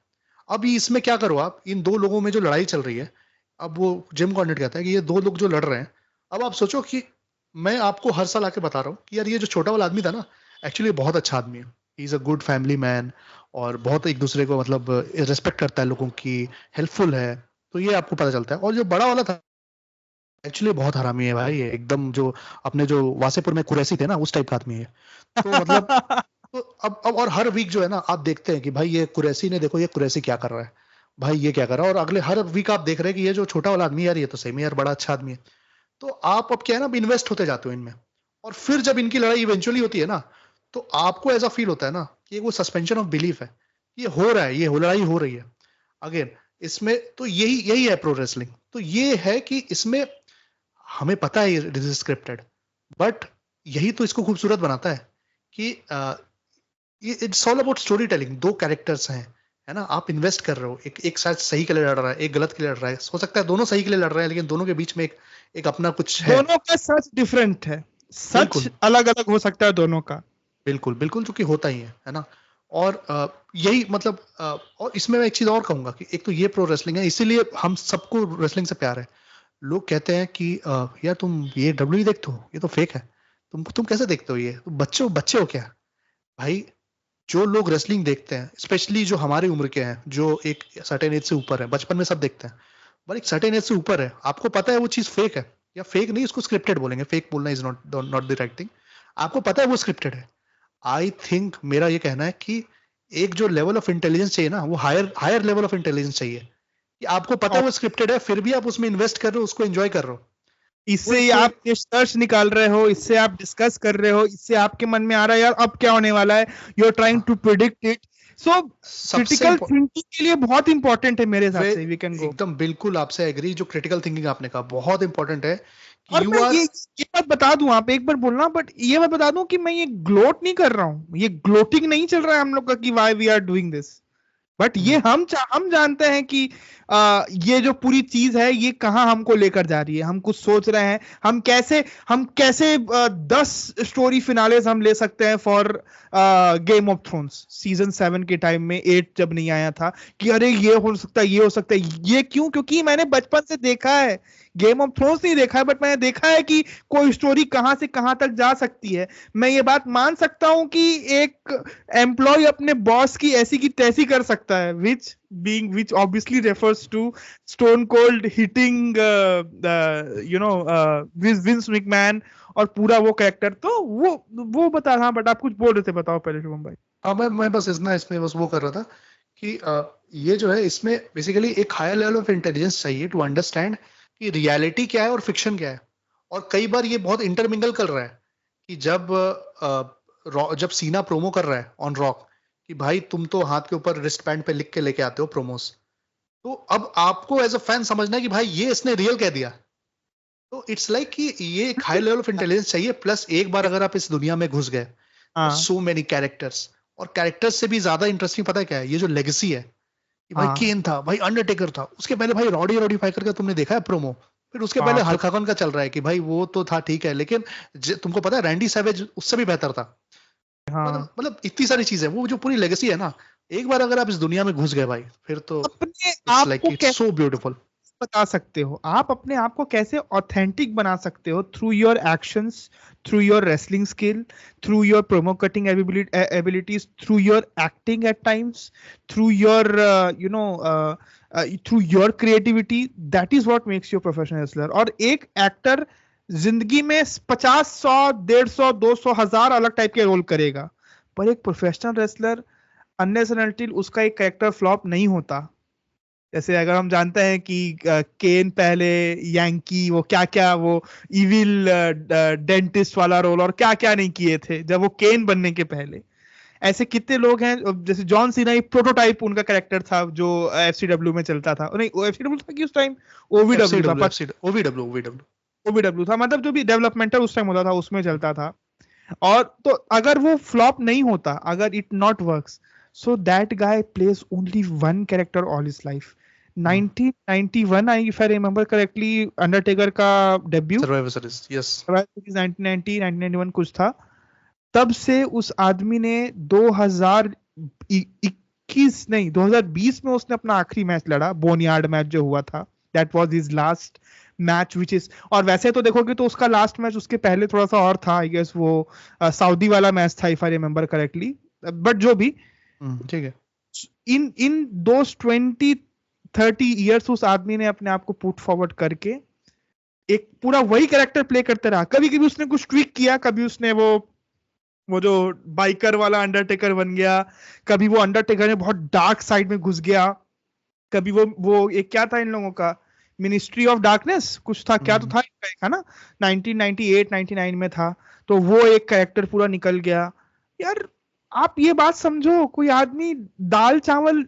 अब इसमें क्या करो आप, इन 2 लोगों में जो लड़ाई चल रही है, अब वो जिम कॉर्नेट कहता है कि ये 2 लोग जो लड़ रहे हैं, अब आप सोचो कि मैं आपको हर साल आके बता रहा हूँ कि यार ये जो छोटा वाला आदमी था ना, एक्चुअली बहुत अच्छा आदमी है, he is a good family man, और बहुत एक दूसरे को मतलब रिस्पेक्ट करता है लोगों की, हेल्पफुल है. तो ये आपको पता चलता है. और जो बड़ा वाला था एक्चुअली बहुत हरामी है भाई, ये एकदम जो अपने जो वासेपुर में कुरैसी थे ना उस टाइप का आदमी है. तो मतलब तो अब और हर वीक जो है ना आप देखते हैं कि भाई ये कुरैसी ने, देखो ये कुरैसी क्या कर रहा है, भाई ये क्या कर रहा है, और अगले हर वीक आप देख रहे हैं कि ये जो छोटा वाला आदमी यार ये तो सही में यार बड़ा अच्छा आदमी है. तो आप अब क्या है ना इन्वेस्ट होते जाते हो इनमें, और फिर जब इनकी लड़ाई इवेंचुअली होती है ना, तो आपको ऐसा फील होता है ना कि वो सस्पेंशन ऑफ बिलीफ है ये हो रहा है, ये लड़ाई हो रही है अगेन इसमें। तो यही है प्रो रेसलिंग। तो ये है कि इसमें हमें पता है दिस इज स्क्रिप्टेड, बट यही तो इसको खूबसूरत बनाता है कि it's all about story telling. दो कैरेक्टर्स हैं, है ना, आप इन्वेस्ट कर रहे हो, एक शायद सही के लिए लड़ रहा है, एक गलत के लिए लड़ रहा है, हो सकता है दोनों सही के लिए लड़ रहे हैं, लेकिन दोनों के बीच में एक अपना कुछ है। दोनों का सच डिफरेंट है, सच बिल्कुल अलग अलग हो सकता है दोनों का। बिल्कुल बिल्कुल, जो कि होता ही है ना। और यही मतलब और इसमें मैं एक चीज और कहूंगा कि एक तो ये प्रो रेसलिंग है, इसीलिए हम सबको रेसलिंग से प्यार है। लोग कहते हैं कि यार तुम ये डब्ल्यू देखते हो, ये तो फेक है, तुम कैसे देखते हो, ये तुम बच्चे हो क्या? भाई, जो लोग रेसलिंग देखते हैं, स्पेशली जो हमारी उम्र के हैं, जो एक सर्टेन एज से ऊपर है, बचपन में सब देखते हैं, पर एक सर्टेन एज से ऊपर है, आपको पता है वो चीज फेक है, या फेक नहीं, उसको स्क्रिप्टेड बोलेंगे, फेक बोलना is not the right thing. आपको पता है वो स्क्रिप्टेड है। आई थिंक मेरा ये कहना है कि एक जो लेवल ऑफ इंटेलिजेंस चाहिए ना, वो हायर लेवल ऑफ इंटेलिजेंस चाहिए, कि आपको पता है और वो स्क्रिप्टेड है, फिर भी आप उसमें इन्वेस्ट कर रहे हो, उसको एंजॉय कर रहे हो। वो इससे एक ही आप रिसर्च निकाल रहे हो, इससे आप डिस्कस कर रहे हो, इससे आपके मन में आ रहा है यार अब क्या होने वाला है, you are trying to predict it. So सबसे क्रिटिकल थिंकिंग के लिए बहुत इंपॉर्टेंट है मेरे हिसाब वे से, वी कैन गो। एकदम बिल्कुल आपसे एग्री, जो क्रिटिकल थिंकिंग आपने कहा बहुत इंपॉर्टेंट है, कि और यू मैं आर ये बात बता दूं, आप एक बार बोलना, बट ये बात बता दूं कि मैं ये ग्लोट नहीं कर रहा हूं, ये ग्लोटिंग नहीं चल रहा है हम लोग का कि why we are doing this. But ये हम जानते हैं कि ये जो पूरी चीज है ये कहाँ हमको लेकर जा रही है। हम कुछ सोच रहे हैं, हम कैसे 10 स्टोरी फिनालेस हम ले सकते हैं for game of thrones season 7 के टाइम में, 8 जब नहीं आया था, कि अरे ये हो सकता है, ये हो सकता है। ये क्यों? क्योंकि मैंने बचपन से देखा है, गेम ऑफ थ्रोन्स नहीं देखा है, बट मैंने देखा है कि कोई स्टोरी कहां से कहां तक जा सकती है। मैं ये बात मान सकता हूं कि एक एम्प्लॉय अपने बॉस की ऐसी की तैसी कर सकता है, which obviously refers to Stone Cold hitting Vince McMahon और पूरा वो कैरेक्टर। तो वो बता रहा, बट आप कुछ बोल रहे थे, बताओ पहले शुभम भाई। हाँ, मैं बस इसमें बस वो कर रहा था कि ये जो है, इसमें बेसिकली एक हायर लेवल ऑफ इंटेलिजेंस चाहिए टू अंडरस्टैंड कि रियलिटी क्या है और फिक्शन क्या है। और कई बार ये बहुत इंटरमिंगल कर रहा है, कि जब सीना प्रोमो कर रहा है ऑन रॉक, कि भाई तुम तो हाथ के ऊपर रिस्ट बैंड पे लिख के लेके आते हो प्रोमोस, तो अब आपको एज अ फैन समझना है कि भाई ये इसने रियल कह दिया। तो इट्स लाइक कि ये एक हाई लेवल ऑफ इंटेलिजेंस चाहिए, प्लस एक बार अगर आप इस दुनिया में घुस गए, हाँ सो मेनी कैरेक्टर्स, और कैरेक्टर्स से भी ज्यादा इंटरेस्टिंग पता है क्या है, ये जो लेगेसी है, कि भाई हाँ केन था, भाई अंडरटेकर था, उसके पहले भाई रॉडी फाइकर का तुमने देखा है प्रोमो, फिर उसके हाँ पहले हल्क हॉगन का चल रहा है, कि भाई वो तो था ठीक है, लेकिन तुमको पता है रैंडी सैवेज उससे भी बेहतर था। हाँ। मतलब इतनी सारी चीजें, वो जो पूरी लेगेसी है ना, एक बार अगर आप इस दुनिया में घुस गए भाई, फिर तो अपने इट्स आप लाइक को इट्स सो ब्यूटीफुल। बता सकते हो, आप अपने आप को कैसे ऑथेंटिक बना सकते हो, through your actions, through your wrestling skill, through your promo cutting abilities, through your acting at times, through your through your creativity. That is what makes you professional wrestler. और एक एक्टर जिंदगी में 50, 100, 150, 200, 1000 अलग type के role करेगा, पर एक professional wrestler unless and until उसका एक कैरेक्टर फ्लॉप नहीं होता। जैसे अगर हम जानते हैं कि केन पहले यांकी, वो क्या क्या, वो इविल डेंटिस्ट वाला रोल और क्या क्या नहीं किए थे जब वो केन बनने के पहले। ऐसे कितने लोग हैं, जैसे जॉन सीना एक प्रोटोटाइप उनका कैरेक्टर था जो एफसीडब्ल्यू में चलता था, नहीं एफसीडब्ल्यू था कि उस टाइम ओवीडब्ल्यू था, ओवीडब्ल्यू। ओवीडब्ल्यू था, मतलब जो भी डेवलपमेंटल उस टाइम होता था उसमें चलता था। और तो अगर वो फ्लॉप नहीं होता, अगर it not works, so that guy place only one character all his life. 1991 I, if I remember correctly, Undertaker का डेब्यू सर्वाइवर सीरीज, यस। 1990 1991 कुछ था। तब से उस आदमी ने 2021 नहीं 2020 में उसने अपना आखिरी मैच लड़ा, बोनयार्ड मैच जो हुआ था, that was his last match which is. और वैसे तो देखोगे तो उसका लास्ट मैच उसके पहले थोड़ा सा और था, आई गेस वो सऊदी वाला मैच था, if I remember correctly, but जो भी, ठीक है। इन दोस 20-30 ईयर्स उस आदमी ने अपने आप को पुट फॉरवर्ड करके एक पूरा वही कैरेक्टर प्ले करते रहा। कभी कभी उसने कुछ ट्विक किया, कभी उसने वो जो बाइकर वाला अंडरटेकर बन गया, कभी वो अंडरटेकर में बहुत डार्क साइड में घुस गया, कभी वो एक क्या था इन लोगों का, मिनिस्ट्री ऑफ डार्कनेस कुछ था, क्या तो था इनका एक, है ना, 1998 99 में था, तो वो एक कैरेक्टर पूरा निकल गया यार। आप ये बात समझो, कोई आदमी दाल चावल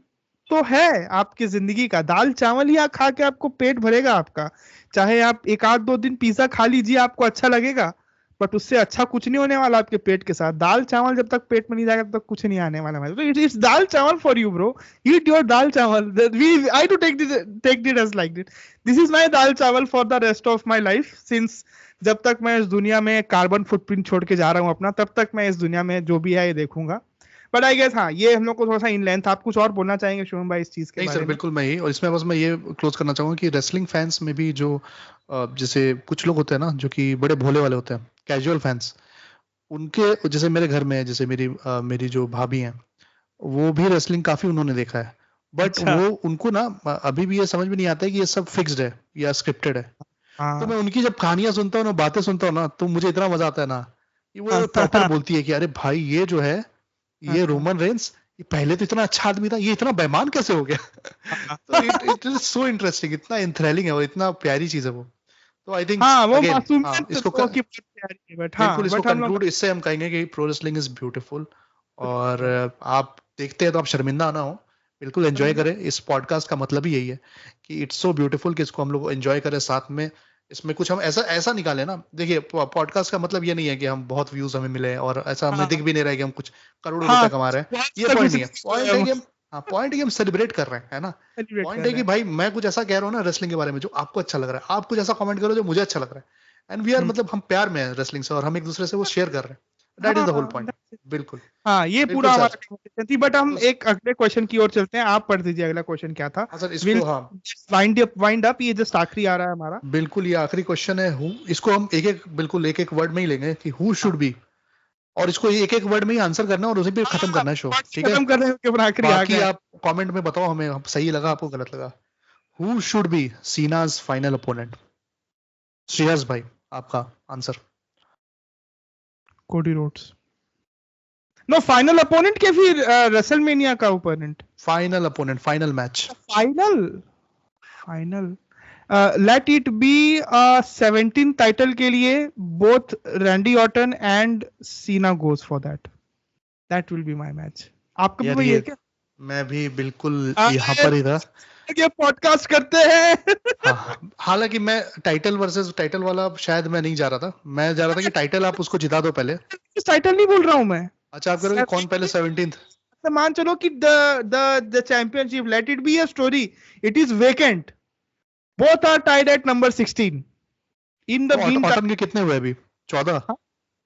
तो है आपकी जिंदगी का, दाल चावल ही खा के आपको पेट भरेगा आपका। चाहे आप एक आध दो दिन पिज्जा खा लीजिए, आपको अच्छा लगेगा, बट उससे अच्छा कुछ नहीं होने वाला आपके पेट के साथ। दाल चावल जब तक पेट में नहीं जाएगा तब तक कुछ नहीं आने वाला है। तो it's dal chawal for you bro, eat your dal chawal. We I to take this as like this is my dal chawal for the rest of my life, since जब तक मैं इस दुनिया में कार्बन फुटप्रिंट छोड़ के जा रहा हूँ अपना, तब तक मैं इस दुनिया में जो भी है ये देखूंगा। बट आई गेस हाँ, ये हम लोग को थोड़ा सा इन लेंथ। आप कुछ और बोलना चाहेंगे शुभम भाई इस चीज के नहीं बारे सर, में? बिल्कुल मैं ही, और इसमें बस मैं ये क्लोज करना चाहूंगा कि रेसलिंग फैंस में भी जो जैसे कुछ लोग होते हैं ना जो कि बड़े भोले वाले होते हैं, कैजुअल फैंस, उनके जैसे मेरे घर में है, जैसे मेरी जो भाभी हैं, वो भी रेसलिंग काफी उन्होंने देखा है, बट अच्छा। वो उनको ना अभी भी ये समझ में नहीं आता है कि ये सब फिक्स्ड है या स्क्रिप्टेड है। तो मैं हाँ उनकी जब कहानियां सुनता हूँ ना, बातें सुनता हूँ ना, तो मुझे इतना मजा आता है ना कि वो प्रॉपर बोलती है कि अरे भाई ये जो है, ये रोमन रेंस, ये पहले तो इतना अच्छा आदमी था, ये इतना बेईमान कैसे हो गया। तो इट इज सो इंटरेस्टिंग, इतना इंथ्रिलिंग है वो, इतना प्यारी चीज है वो। तो आई थिंक हाँ, वो अगेन, हाँ मासूमियत इसको तो की बात प्यारी है, बट बिल्कुल हाँ, इसको बट हम लोग कंक्लूड इससे हम कहेंगे कि प्रो रेसलिंग इज ब्यूटीफुल। और आप देखते हैं तो आप शर्मिंदा ना हो, बिल्कुल एंजॉय करें। इस पॉडकास्ट का मतलब ही यही है कि इट्स सो ब्यूटीफुल कि इसको हम लोग एंजॉय करें साथ में। इसमें कुछ हम ऐसा ऐसा निकालें ना, देखिए पॉडकास्ट का मतलब ये नहीं है कि हम बहुत व्यूज हमें मिले और ऐसा हमें दिख हाँ भी नहीं रहा है कि हम कुछ करोड़ों रुपए हाँ, कमा रहे हैं। ये तक पॉइंट उसी नहीं है, पॉइंट है कि हम, हाँ पॉइंट है कि हम सेलिब्रेट कर रहे हैं, है ना। सेलिब्रेट पॉइंट कर है रहे कि हैं। भाई मैं कुछ ऐसा कह रहा हूँ ना रेसलिंग के बारे में जो आपको अच्छा लग रहा है, आप कुछ ऐसा कमेंट करो जो मुझे अच्छा लग रहा है, एंड वी आर, मतलब हम प्यार में है रेसलिंग से और हम एक दूसरे से वो शेयर कर रहे हैं। दैट इज द होल हाँ पॉइंट। बिल्कुल हाँ, ये बिल्कुल पूरा सर। हमारा कन्वर्सेशन थी, बट हम तो एक अगले क्वेश्चन की ओर चलते हैं। आप पढ़ दीजिए अगला क्वेश्चन क्या था। हाँ सर, विल इसको हाँ वाइंड अप, ये जस्ट आखिरी आ रहा है हमारा। बिल्कुल, ये आखिरी क्वेश्चन है। हु, इसको हम एक एक बिल्कुल एक एक वर्ड में ही लेंगे कि हु शुड बी, और इसको एक एक वर्ड में ही आंसर करना है और उसी पे खत्म हाँ, करना है शो, ठीक है। खत्म कर रहे हैं, ऊपर आखिरी आ बाकी गए। आप कमेंट में बताओ हमें, सही लगा आपको गलत लगा। Who should be Cena's final opponent? Shreyas भाई, आपका answer. Cody Rhodes. No, final opponent के फिर रेसलमेनिया का opponent. Final opponent, final match. Final final late it B 17 title के लिए बोथ रैंडी ऑर्टन एंड सीना goes for that will be my match. आपका भी यार वही ये है क्या? मैं भी बिल्कुल यहाँ अरे, पर ही था। ये पॉडकास्ट करते हैं। हाँ, हालांकि मैं टाइटल वर्सेस टाइटल वाला शायद मैं नहीं जा रहा था, मैं जा रहा था कि टाइटल आप उसको जिता दो पहले। इस टाइटल नहीं बोल रहा हूं मैं। अच्छा, आप करोगे कौन पहले 17th? तो मान चलो कि the championship, let it be a story, it is vacant, both are tied at number 16 in the तो मीन ऑटन के कितने हुए अभी? 14?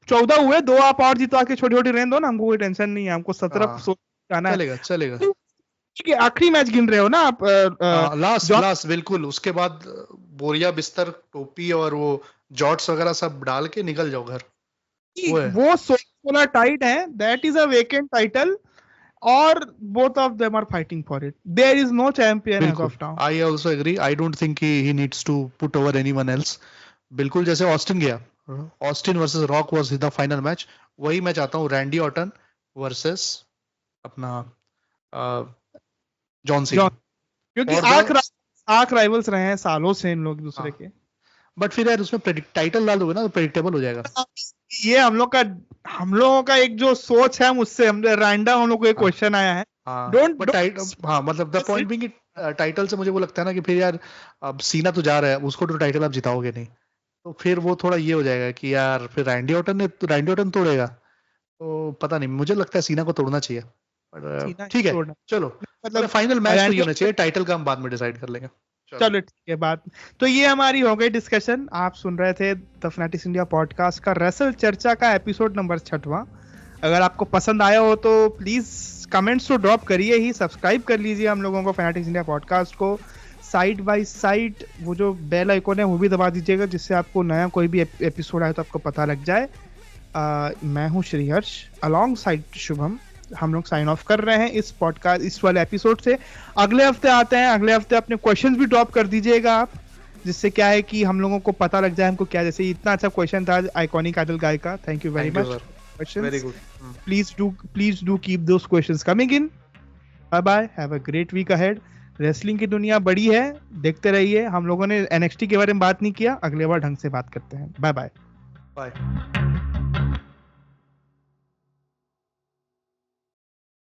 14 हुए, 2 आप और जितवा के छोटी छोटी रहने दो ना, हमको कोई टेंशन नहीं है, हमको 17 हाँ जाना है। चलेगा चलेगा। ठीक है, आखिरी मैच गिन रहे हो ना आप? लास्ट जॉन, लास्ट बिल्कुल, उसके बाद बोरिया बिस्तर टोपी और वो जॉर्ट्स वगैरह सब डाल के निकल जाओ घर, वो है। वो 16 टाइट है, that is a vacant title, और both of them are fighting for it. There is no champion as बिल्कुल, of now. I also agree, I don't think he needs to put over anyone else. बिल्कुल जैसे Austin गया, Austin versus Rock was the final match, वही मैं चाहता हूँ, Randy Orton versus अपना John Cena John, क्योंकि फॉर द, आंख राइवल्स रहे हैं सालों से इन लोग दूसरे हाँ के। बट फिर यार उसमें टाइटल डाल दोगे ना तो प्रेडिक्टेबल हो जाएगा। ये हम लोगों का एक जो सोच है, मुझसे हम रैंडम हम लोग को एक हाँ क्वेश्चन आया है। हाँ डोंट बट हाँ मतलब द पॉइंट बिंग टाइटल से मुझे वो लगता है ना कि फिर यार अब सीना तो जा रहा है, उसको तो टाइटल आप जिताओगे नहीं, तो फिर वो थोड़ा ये हो जाएगा कि यार फिर रैंडी ऑर्टन तोड़ेगा, तो पता नहीं, मुझे लगता है सीना को तोड़ना चाहिए। सीना ठीक है, छोड़ना, चलो, मतलब फाइनल मैच तो ये रैंडी। होना चाहिए, टाइटल का हम बाद में डिसाइड कर लेंगे। चलो, चलो ठीक है, बात तो ये हमारी हो गई डिस्कशन। आप सुन रहे थे द फैनेटिक्स इंडिया पॉडकास्ट का रेसल चर्चा का एपिसोड नंबर 6वां। अगर आपको पसंद आया हो तो प्लीज कमेंट्स तो ड्रॉप करिए ही, सब्सक्राइब कर लीजिए हम लोगों को, फैनेटिक्स इंडिया पॉडकास्ट को। साइड बाय साइड वो जो बेल आइकन है वो भी दबा दीजिएगा, जिससे आपको नया कोई भी एपिसोड आए तो आपको पता लग जाए। मैं हूँ श्रीहर्ष, अलॉन्ग साइड शुभम। हम लोग साइन ऑफ कर रहे हैं इस पॉडकास्ट, इस वाले एपिसोड से। अगले हफ्ते आते हैं, अगले हफ्ते अपने क्वेश्चंस भी ड्रॉप कर दीजिएगा आप, जिससे क्या है कि हम लोगों को पता लग जाए हमको क्या, जैसे इतना अच्छा क्वेश्चन था आइकॉनिक आइडल गाय का। Thank you very much. Very good. Please do keep those questions coming in. Bye bye, have a great week ahead. Wrestling की दुनिया बड़ी है, देखते रहिए। हम लोगों ने NXT के बारे में बात नहीं किया, अगले बार ढंग से बात करते हैं। Bye bye. बाय।